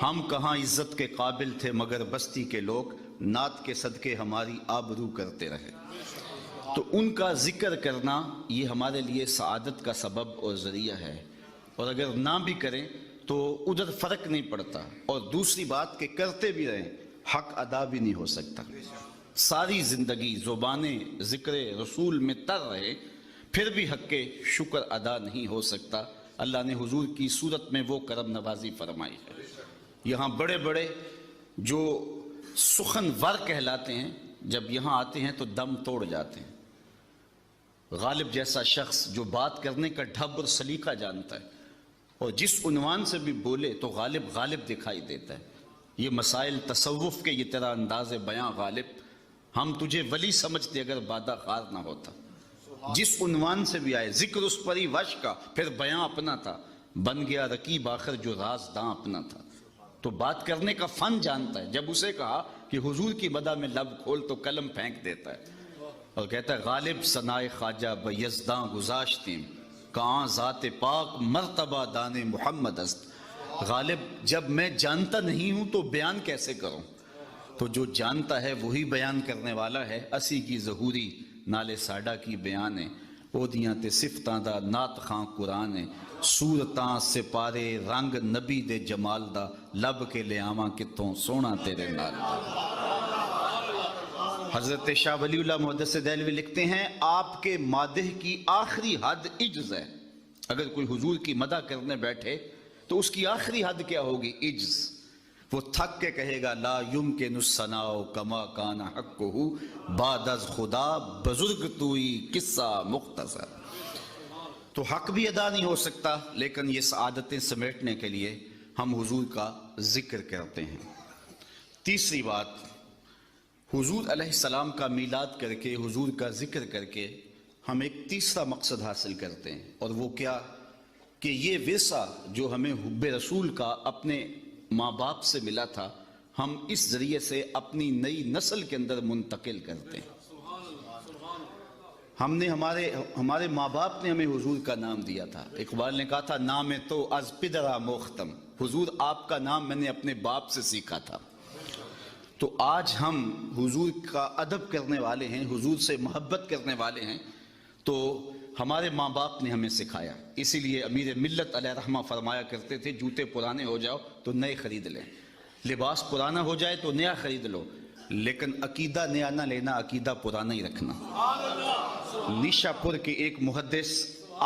ہم کہاں عزت کے قابل تھے مگر بستی کے لوگ نعت کے صدقے ہماری آبرو کرتے رہے۔ تو ان کا ذکر کرنا یہ ہمارے لیے سعادت کا سبب اور ذریعہ ہے، اور اگر نہ بھی کریں تو ادھر فرق نہیں پڑتا، اور دوسری بات کہ کرتے بھی رہیں حق ادا بھی نہیں ہو سکتا۔ ساری زندگی زبانیں ذکر رسول میں تر رہے پھر بھی حق کے شکر ادا نہیں ہو سکتا۔ اللہ نے حضور کی صورت میں وہ کرم نوازی فرمائی ہے۔ یہاں بڑے بڑے جو سخن ور کہلاتے ہیں جب یہاں آتے ہیں تو دم توڑ جاتے ہیں۔ غالب جیسا شخص جو بات کرنے کا ڈھب اور سلیقہ جانتا ہے اور جس عنوان سے بھی بولے تو غالب غالب دکھائی دیتا ہے۔ یہ مسائل تصوف کے یہ تیرا انداز بیاں غالب، ہم تجھے ولی سمجھتے اگر بادہ خار نہ ہوتا۔ جس عنوان سے بھی آئے ذکر اس پری وش کا، پھر بیاں اپنا تھا، بن گیا رقیب آخر جو رازداں اپنا تھا۔ تو بات کرنے کا فن جانتا ہے۔ جب اسے کہا کہ حضور کی مدح میں لب کھول تو قلم پھینک دیتا ہے اور کہتا ہے غالب ثنائے خواجہ بیزداں گزاشتیم کہاں ذات پاک مرتبہ دان محمد است۔ غالب جب میں جانتا نہیں ہوں تو بیان کیسے کروں؟ تو جو جانتا ہے وہی بیان کرنے والا ہے۔ اسی کی ظہوری نالے ساڈا کی بیان ہے، اودیاں تے صفتاں دا نات خاں قرآن ہے، سورتاں سپارے رنگ نبی دے جمال دا لب کے لے آواں کتوں سونا تیرے نال دا۔ حضرت شاہ ولی اللہ محدث دہلوی لکھتے ہیں آپ کے مادح کی آخری حد عجز ہے۔ اگر کوئی حضور کی مدح کرنے بیٹھے تو اس کی آخری حد کیا ہوگی؟ عجز۔ وہ تھک کے کہے گا لا یمکن الثناء کما کان حقہ بعد از خدا بزرگ توئی قصہ مختصر۔ تو حق بھی ادا نہیں ہو سکتا، لیکن یہ سعادتیں سمیٹنے کے لیے ہم حضور کا ذکر کرتے ہیں۔ تیسری بات، حضور علیہ السلام کا میلاد کر کے حضور کا ذکر کر کے ہم ایک تیسرا مقصد حاصل کرتے ہیں، اور وہ کیا کہ یہ ورثہ جو ہمیں حب رسول کا اپنے ماں باپ سے ملا تھا ہم اس ذریعے سے اپنی نئی نسل کے اندر منتقل کرتے ہیں۔ ہم نے ہمارے ماں باپ نے ہمیں حضور کا نام دیا تھا۔ اقبال نے کہا تھا نام تو از پدرا موختم، حضور آپ کا نام میں نے اپنے باپ سے سیکھا تھا۔ تو آج ہم حضور کا ادب کرنے والے ہیں، حضور سے محبت کرنے والے ہیں، تو ہمارے ماں باپ نے ہمیں سکھایا۔ اسی لیے امیر ملت علیہ رحمہ فرمایا کرتے تھے جوتے پرانے ہو جاؤ تو نئے خرید لیں، لباس پرانا ہو جائے تو نیا خرید لو، لیکن عقیدہ نیا نہ لینا، عقیدہ پرانا ہی رکھنا۔ نیشا پور کے ایک محدث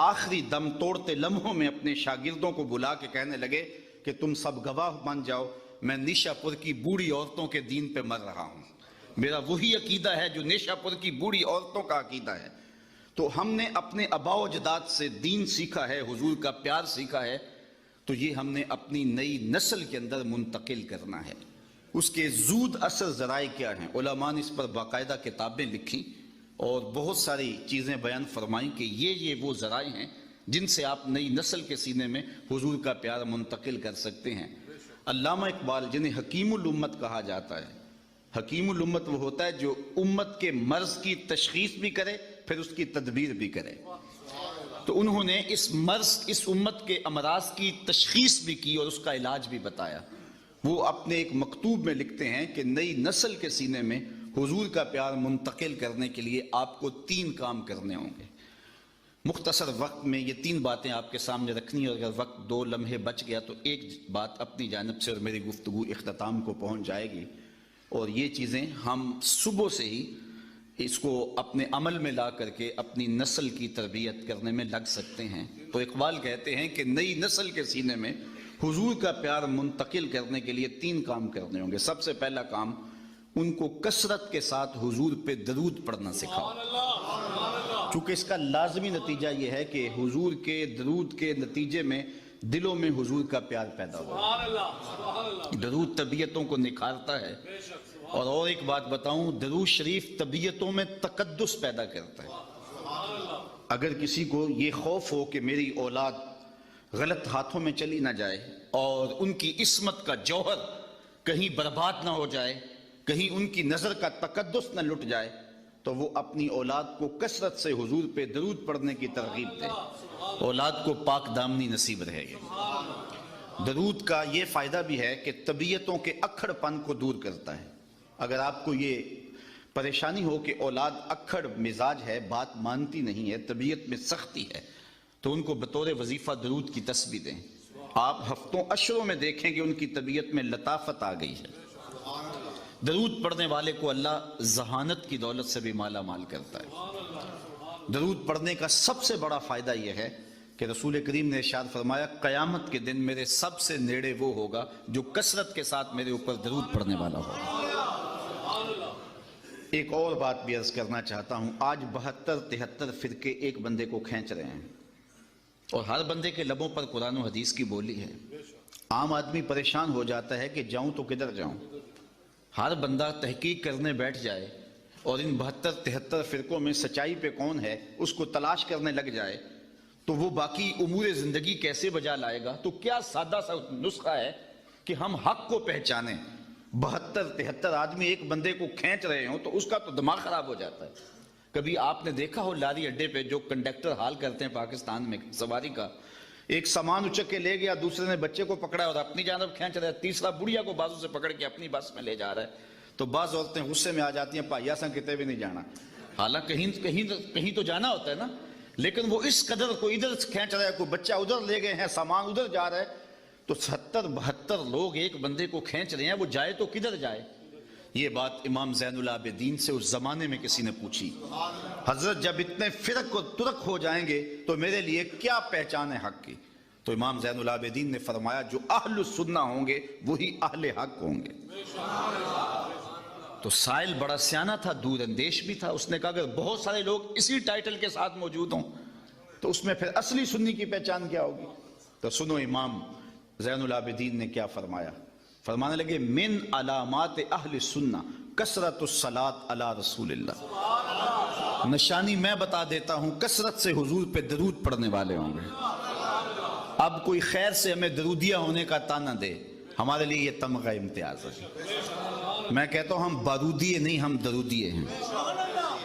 آخری دم توڑتے لمحوں میں اپنے شاگردوں کو بلا کے کہنے لگے کہ تم سب گواہ بن جاؤ میں نیشا پور کی بوڑھی عورتوں کے دین پہ مر رہا ہوں، میرا وہی عقیدہ ہے جو نیشا پور کی بوڑھی عورتوں کا عقیدہ ہے۔ تو ہم نے اپنے آباء و اجداد سے دین سیکھا ہے، حضور کا پیار سیکھا ہے، تو یہ ہم نے اپنی نئی نسل کے اندر منتقل کرنا ہے۔ اس کے زود اثر ذرائع کیا ہیں؟ علماء نے اس پر باقاعدہ کتابیں لکھی اور بہت ساری چیزیں بیان فرمائیں کہ یہ وہ ذرائع ہیں جن سے آپ نئی نسل کے سینے میں حضور کا پیار منتقل کر سکتے ہیں۔ علامہ اقبال جنہیں حکیم الامت کہا جاتا ہے، حکیم الامت وہ ہوتا ہے جو امت کے مرض کی تشخیص بھی کرے پھر اس کی تدبیر بھی کرے۔ تو انہوں نے اس مرض، اس امت کے امراض کی تشخیص بھی کی اور اس کا علاج بھی بتایا۔ وہ اپنے ایک مکتوب میں لکھتے ہیں کہ نئی نسل کے سینے میں حضور کا پیار منتقل کرنے کے لیے آپ کو 3 کام کرنے ہوں گے۔ مختصر وقت میں یہ 3 باتیں آپ کے سامنے رکھنی، اور اگر وقت 2 لمحے بچ گیا تو ایک بات اپنی جانب سے اور میری گفتگو اختتام کو پہنچ جائے گی، اور یہ چیزیں ہم صبح سے ہی اس کو اپنے عمل میں لا کر کے اپنی نسل کی تربیت کرنے میں لگ سکتے ہیں۔ تو اقبال کہتے ہیں کہ نئی نسل کے سینے میں حضور کا پیار منتقل کرنے کے لیے 3 کام کرنے ہوں گے۔ سب سے پہلا کام، ان کو کثرت کے ساتھ حضور پہ درود پڑھنا سکھاؤ، چونکہ اس کا لازمی نتیجہ یہ ہے کہ حضور کے درود کے نتیجے میں دلوں میں حضور کا پیار پیدا ہو۔ درود طبیعتوں کو نکھارتا ہے، اور ایک بات بتاؤں، درود شریف طبیعتوں میں تقدس پیدا کرتا ہے۔ اگر کسی کو یہ خوف ہو کہ میری اولاد غلط ہاتھوں میں چلی نہ جائے اور ان کی عصمت کا جوہر کہیں برباد نہ ہو جائے، کہیں ان کی نظر کا تقدس نہ لٹ جائے تو وہ اپنی اولاد کو کثرت سے حضور پہ درود پڑھنے کی ترغیب دے، اولاد کو پاک دامنی نصیب رہے گی۔ درود کا یہ فائدہ بھی ہے کہ طبیعتوں کے اکھڑ پن کو دور کرتا ہے۔ اگر آپ کو یہ پریشانی ہو کہ اولاد اکھڑ مزاج ہے، بات مانتی نہیں ہے، طبیعت میں سختی ہے، تو ان کو بطور وظیفہ درود کی تسبیح دیں۔ آپ ہفتوں اشروں میں دیکھیں کہ ان کی طبیعت میں لطافت آ گئی ہے۔ درود پڑھنے والے کو اللہ ذہانت کی دولت سے بھی مالا مال کرتا ہے۔ درود پڑھنے کا سب سے بڑا فائدہ یہ ہے کہ رسول کریم نے ارشاد فرمایا قیامت کے دن میرے سب سے نیڑے وہ ہوگا جو کثرت کے ساتھ میرے اوپر درود پڑھنے والا ہوگا۔ ایک اور بات بھی عرض کرنا چاہتا ہوں، آج 72-73 فرقے ایک بندے کو کھینچ رہے ہیں اور ہر بندے کے لبوں پر قرآن و حدیث کی بولی ہے۔ عام آدمی پریشان ہو جاتا ہے کہ جاؤں تو کدھر جاؤں۔ ہر بندہ تحقیق کرنے بیٹھ جائے اور ان 72-73 فرقوں میں سچائی پہ کون ہے اس کو تلاش کرنے لگ جائے تو وہ باقی امور زندگی کیسے بجا لائے گا؟ تو کیا سادہ سا نسخہ ہے کہ ہم حق کو پہچانیں۔ 72-73 آدمی ایک بندے کو کھینچ رہے ہوں تو اس کا تو دماغ خراب ہو جاتا ہے۔ کبھی آپ نے دیکھا ہو لاری اڈے پہ جو کنڈکٹر حال کرتے ہیں پاکستان میں سواری کا، ایک سامان اچک کے لے گیا، دوسرے نے بچے کو پکڑا اور اپنی جانب کھینچ رہا ہے، تیسرا بڑھیا کو بازو سے پکڑ کے اپنی بس میں لے جا رہا ہے، تو بعض عورتیں غصے میں آ جاتی ہیں، پائیا سا کتے بھی نہیں جانا، حالانکہ کہیں تو جانا ہوتا ہے نا، لیکن وہ اس قدر کو ادھر کھینچ رہا ہے، کوئی بچہ ادھر لے گئے ہیں، سامان ادھر جا رہا ہے، تو 70-72 لوگ ایک بندے کو کھینچ رہے ہیں، وہ جائے تو کدھر جائے؟ یہ بات امام زین العابدین سے اس زمانے میں کسی نے پوچھی، حضرت جب اتنے فرق و ترک ہو جائیں گے تو میرے لیے کیا پہچان ہے حق کی؟ تو امام زین العابدین نے فرمایا جو اہل السنہ ہوں گے وہی اہل حق ہوں گے۔ تو سائل بڑا سیانہ تھا، دور اندیش بھی تھا، اس نے کہا اگر بہت سارے لوگ اسی ٹائٹل کے ساتھ موجود ہوں تو اس میں پھر اصلی سنی کی پہچان کیا ہوگی؟ تو سنو امام زین العابدین نے کیا فرمایا، فرمانے لگے من علامات اہل السنہ کثرت الصلاۃ علی رسول اللہ، نشانی میں بتا دیتا ہوں، کثرت سے حضور پہ درود پڑھنے والے ہوں گے۔ اب کوئی خیر سے ہمیں درودیہ ہونے کا تانا دے، ہمارے لیے یہ تمغہ امتیاز ہے۔ میں کہتا ہوں ہم بارودیے نہیں، ہم درودیے ہیں۔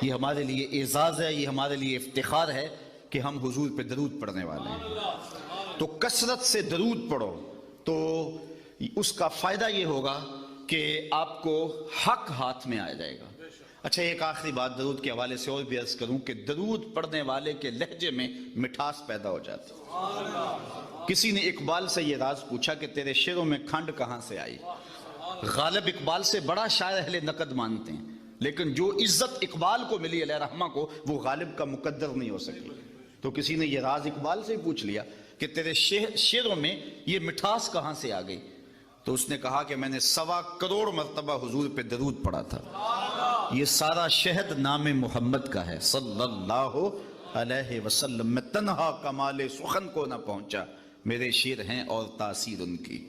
یہ ہمارے لیے اعزاز ہے، یہ ہمارے لیے افتخار ہے کہ ہم حضور پہ درود پڑھنے والے ہیں۔ تو کثرت سے درود پڑھو تو اس کا فائدہ یہ ہوگا کہ آپ کو حق ہاتھ میں آ جائے گا۔ اچھا ایک آخری بات درود کے حوالے سے اور بھی عرض کروں کہ درود پڑھنے والے کے لہجے میں مٹھاس پیدا ہو جاتی ہے۔ کسی نے اقبال سے یہ راز پوچھا کہ تیرے شعروں میں کھنڈ کہاں سے آئی؟ غالب اقبال سے بڑا شاعر اہل نقد مانتے ہیں، لیکن جو عزت اقبال کو ملی علیہ رحمہ کو وہ غالب کا مقدر نہیں ہو سکی۔ تو کسی نے یہ راز اقبال سے پوچھ لیا کہ تیرے شعروں میں یہ مٹھاس کہاں سے آ گئی؟ تو اس نے کہا کہ میں نے 1.25 کروڑ مرتبہ حضور پہ درود پڑھا تھا، یہ سارا شہد نام محمد کا ہے صلی اللہ علیہ وسلم، میں تنہا کمال سخن کو نہ پہنچا، میرے شعر ہیں اور تاثیر ان کی۔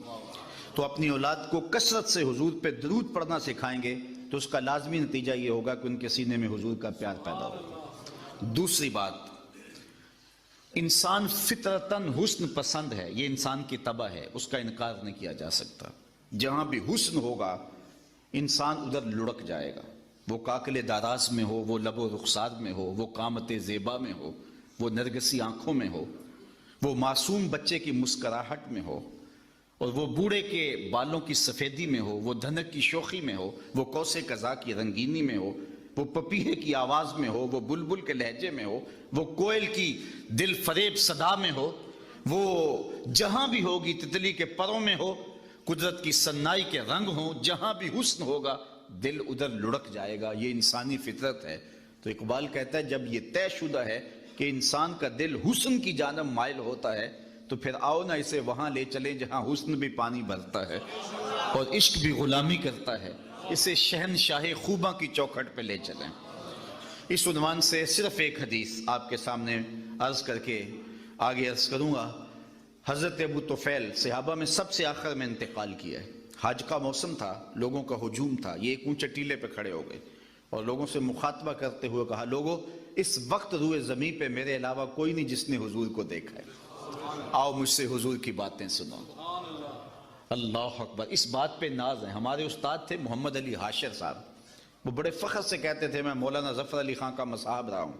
تو اپنی اولاد کو کثرت سے حضور پہ درود پڑھنا سکھائیں گے تو اس کا لازمی نتیجہ یہ ہوگا کہ ان کے سینے میں حضور کا پیار پیدا ہوگا۔ دوسری بات، انسان فطرتاً حسن پسند ہے، یہ انسان کی طبع ہے، اس کا انکار نہیں کیا جا سکتا۔ جہاں بھی حسن ہوگا انسان ادھر لڑک جائے گا، وہ کاکل داراز میں ہو، وہ لب و رخسار میں ہو، وہ قامت زیبا میں ہو، وہ نرگسی آنکھوں میں ہو، وہ معصوم بچے کی مسکراہٹ میں ہو، اور وہ بوڑھے کے بالوں کی سفیدی میں ہو، وہ دھنک کی شوخی میں ہو، وہ کوسے قضا کی رنگینی میں ہو، وہ پپیہے کی آواز میں ہو، وہ بلبل کے لہجے میں ہو، وہ کوئل کی دل فریب صدا میں ہو، وہ جہاں بھی ہوگی تتلی کے پروں میں ہو، قدرت کی سنائی کے رنگ ہوں، جہاں بھی حسن ہوگا دل ادھر لڑک جائے گا، یہ انسانی فطرت ہے۔ تو اقبال کہتا ہے جب یہ طے شدہ ہے کہ انسان کا دل حسن کی جانب مائل ہوتا ہے تو پھر آؤ نہ اسے وہاں لے چلیں جہاں حسن بھی پانی بھرتا ہے اور عشق بھی غلامی کرتا ہے، اسے شہنشاہ خوباں کی چوکھٹ پہ لے چلیں۔ اس عنوان سے صرف ایک حدیث آپ کے سامنے عرض کر کے آگے عرض کروں گا۔ حضرت ابو طفیل صحابہ میں سب سے آخر میں انتقال کیا ہے، حج کا موسم تھا، لوگوں کا ہجوم تھا، یہ ایک اونچے ٹیلے پہ کھڑے ہو گئے اور لوگوں سے مخاطبہ کرتے ہوئے کہا لوگوں اس وقت روئے زمین پہ میرے علاوہ کوئی نہیں جس نے حضور کو دیکھا ہے، آؤ مجھ سے حضور کی باتیں سنو۔ اللہ اکبر. اس بات پہ ناز ہے. ہمارے استاد تھے محمد علی حاشر صاحب. وہ بڑے فخر سے کہتے تھے میں مولانا ظفر علی خان کا مصاحب رہا ہوں.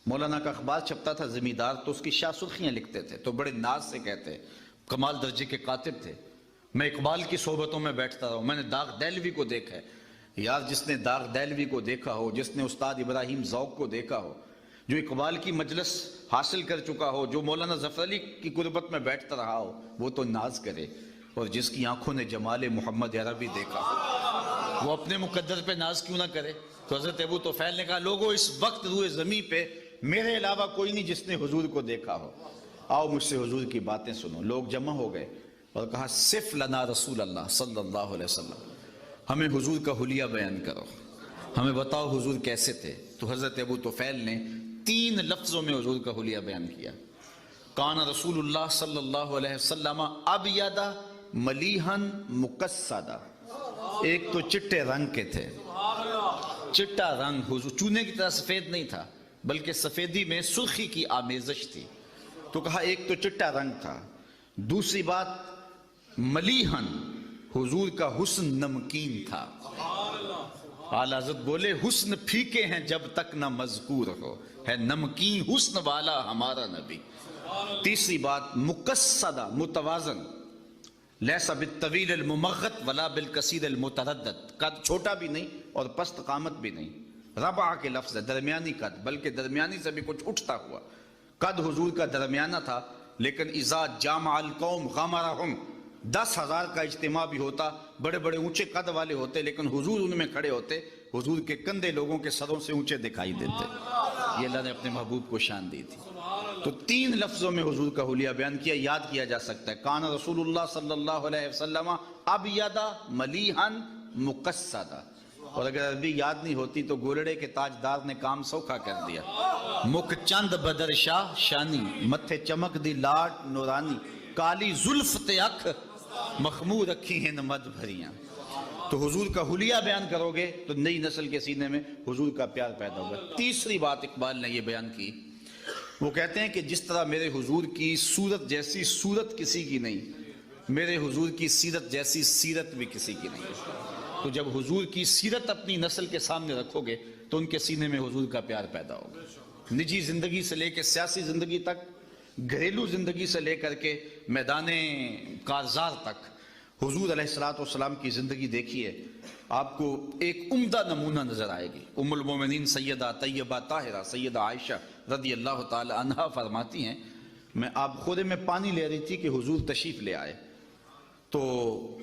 مولانا کا اخبار چھپتا تھا زمیندار، تو اس کی شاہ سرخیاں لکھتے تھے تو بڑے ناز سے کہتے، کمال درجے کے کاتب تھے. میں اقبال کی صحبتوں میں بیٹھتا رہا ہوں. میں نے داغ دہلوی کو دیکھا ہے. یار جس نے داغ دہلوی کو دیکھا ہو، جس نے استاد ابراہیم ذوق کو دیکھا ہو، جو اقبال کی مجلس حاصل کر چکا ہو، جو مولانا ظفر علی کی قربت میں بیٹھتا رہا ہو، وہ تو ناز کرے. اور جس کی آنکھوں نے جمال محمد عربی دیکھا ہو، وہ اپنے مقدر پہ ناز کیوں نہ کرے؟ تو حضرت ابو طفیل نے کہا لوگو اس وقت روئے زمین پہ میرے علاوہ کوئی نہیں جس نے حضور کو دیکھا ہو، آؤ مجھ سے حضور کی باتیں سنو. لوگ جمع ہو گئے اور کہا صف لنا رسول اللہ صلی اللہ علیہ وسلم، ہمیں حضور کا حلیہ بیان کرو، ہمیں بتاؤ حضور کیسے تھے. تو حضرت ابو طفیل نے 3 لفظوں میں حضور کا حلیہ بیان کیا. کان رسول اللہ صلی اللہ علیہ وسلم ابیض ملیحن مقصدا. ایک تو چٹے رنگ کے تھے، چٹا رنگ، حضور چونے کی طرح سفید نہیں تھا بلکہ سفیدی میں سرخی کی آمیزش تھی. تو کہا ایک تو چٹا رنگ تھا. دوسری بات ملیحن، حضور کا حسن نمکین تھا. اعلیٰ حضرت بولے حسن پھیکے ہیں جب تک نہ مذکور ہو، ہے نمکین حسن والا ہمارا نبی. تیسری بات مقصدہ، متوازن، لیسا بالطویل الممغت ولا بالکثیر المتردد، قد چھوٹا بھی نہیں اور پست قامت بھی نہیں. ربع کے لفظ ہے، درمیانی قد، بلکہ درمیانی سے بھی کچھ اٹھتا ہوا. قد حضور کا درمیانہ تھا، لیکن اذا جامع القوم غمرہم، 10,000 کا اجتماع بھی ہوتا، بڑے بڑے اونچے قد والے ہوتے، لیکن حضور ان میں کھڑے ہوتے، حضور کے کندھے لوگوں کے سروں سے اونچے دکھائی دیتے. یہ اللہ نے اپنے محبوب کو شان دی تھی. تو 3 لفظوں میں حضور کا حلیہ بیان کیا، یاد کیا جا سکتا ہے. کان رسول اللہ صلی اللہ علیہ وسلم ابیض ملیحن مقصدا. اور اگر عربی یاد نہیں ہوتی تو گولڑے کے تاجدار نے کام سوکھا کر دیا. مکھ چند بدر شاہ شانی، متھے چمک دی لاٹ نورانی، کالی زلف تے اکھ مخمور رکھی ہیں مد بھریاں. تو حضور کا حلیہ بیان کرو گے تو نئی نسل کے سینے میں حضور کا پیار پیدا ہوگا. تیسری بات اقبال نے یہ بیان کی، وہ کہتے ہیں کہ جس طرح میرے حضور کی صورت جیسی صورت کسی کی نہیں، میرے حضور کی سیرت جیسی سیرت بھی کسی کی نہیں. تو جب حضور کی سیرت اپنی نسل کے سامنے رکھو گے تو ان کے سینے میں حضور کا پیار پیدا ہوگا. نجی زندگی سے لے کے سیاسی زندگی تک، گھریلو زندگی سے لے کر کے میدان کارزار تک، حضور علیہ السلام کی زندگی دیکھیے، آپ کو ایک عمدہ نمونہ نظر آئے گی. ام المومنین سیدہ طیبہ طاہرہ سیدہ عائشہ رضی اللہ تعالی عنہا فرماتی ہیں، میں آپ خورے میں پانی لے رہی تھی کہ حضور تشریف لے آئے. تو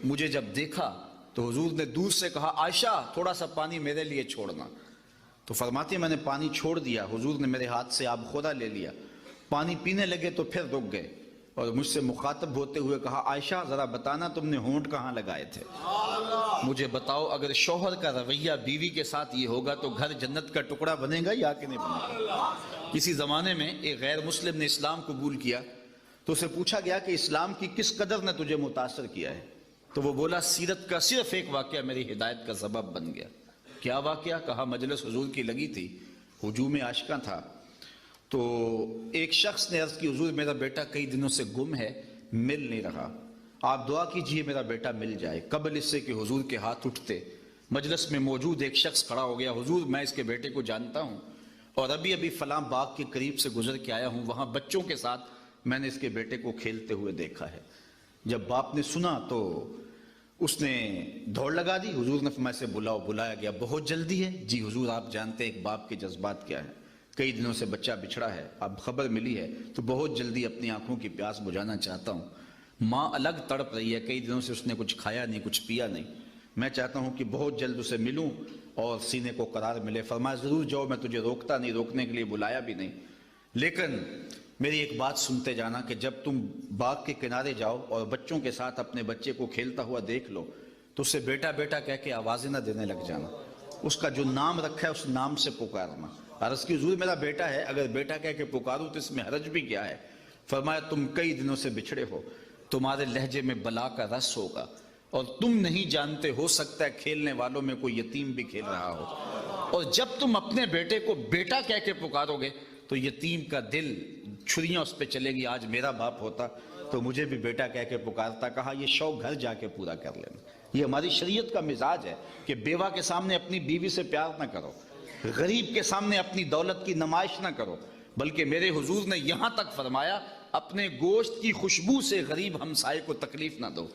مجھے جب دیکھا تو حضور نے دور سے کہا عائشہ تھوڑا سا پانی میرے لیے چھوڑنا. تو فرماتی ہیں میں نے پانی چھوڑ دیا، حضور نے میرے ہاتھ سے آب خورا لے لیا، پانی پینے لگے تو پھر رک گئے اور مجھ سے مخاطب ہوتے ہوئے کہا عائشہ ذرا بتانا تم نے ہونٹ کہاں لگائے تھے؟ مجھے بتاؤ اگر شوہر کا رویہ بیوی کے ساتھ یہ ہوگا تو گھر جنت کا ٹکڑا بنے گا یا کہ نہیں بنے گا؟ کسی زمانے میں ایک غیر مسلم نے اسلام قبول کیا تو اسے پوچھا گیا کہ اسلام کی کس قدر نے تجھے متاثر کیا ہے؟ تو وہ بولا سیرت کا صرف ایک واقعہ میری ہدایت کا سبب بن گیا. کیا واقعہ؟ کہا مجلس حضور کی لگی تھی، ہجوم عاشقاں تھا، تو ایک شخص نے عرض کی حضور میرا بیٹا کئی دنوں سے گم ہے، مل نہیں رہا، آپ دعا کیجئے میرا بیٹا مل جائے. قبل اس سے کہ حضور کے ہاتھ اٹھتے مجلس میں موجود ایک شخص کھڑا ہو گیا، حضور میں اس کے بیٹے کو جانتا ہوں اور ابھی فلاں باغ کے قریب سے گزر کے آیا ہوں، وہاں بچوں کے ساتھ میں نے اس کے بیٹے کو کھیلتے ہوئے دیکھا ہے. جب باپ نے سنا تو اس نے دوڑ لگا دی. حضور نے فرمایا سے بلاؤ. بلایا گیا. بہت جلدی ہے؟ جی حضور آپ جانتے ہیں ایک باپ کے جذبات کیا ہے، کئی دنوں سے بچہ بچھڑا ہے، اب خبر ملی ہے تو بہت جلدی اپنی آنکھوں کی پیاس بجھانا چاہتا ہوں. ماں الگ تڑپ رہی ہے، کئی دنوں سے اس نے کچھ کھایا نہیں، کچھ پیا نہیں، میں چاہتا ہوں کہ بہت جلد اسے ملوں اور سینے کو قرار ملے. فرمایا ضرور جاؤ، میں تجھے روکتا نہیں، روکنے کے لیے بلایا بھی نہیں، لیکن میری ایک بات سنتے جانا کہ جب تم باغ کے کنارے جاؤ اور بچوں کے ساتھ اپنے بچے کو کھیلتا ہوا دیکھ لو تو اسے بیٹا بیٹا کہہ کے آوازیں نہ دینے لگ جانا، اس کا جو نام رکھا ہے اس نام سے پکارنا. عرض کی حضور میرا بیٹا ہے، اگر بیٹا کہہ کے پکاروں تو اس میں حرج بھی کیا ہے؟ فرمایا تم کئی دنوں سے بچھڑے ہو، تمہارے لہجے میں بلا کا رس ہوگا اور تم نہیں جانتے، ہو سکتا ہے کھیلنے والوں میں کوئی یتیم بھی کھیل رہا ہو، اور جب تم اپنے بیٹے کو بیٹا کہہ کے پکارو گے تو یتیم کا دل چھریاں اس پہ چلے گی، آج میرا باپ ہوتا تو مجھے بھی بیٹا کہہ کے پکارتا، کہا یہ شوق گھر جا کے پورا کر لینا۔ یہ ہماری شریعت کا مزاج ہے کہ بیوہ کے سامنے اپنی بیوی سے پیار نہ کرو، غریب کے سامنے اپنی دولت کی نمائش نہ کرو، بلکہ میرے حضور نے یہاں تک فرمایا اپنے گوشت کی خوشبو سے غریب ہمسائے کو تکلیف نہ دو۔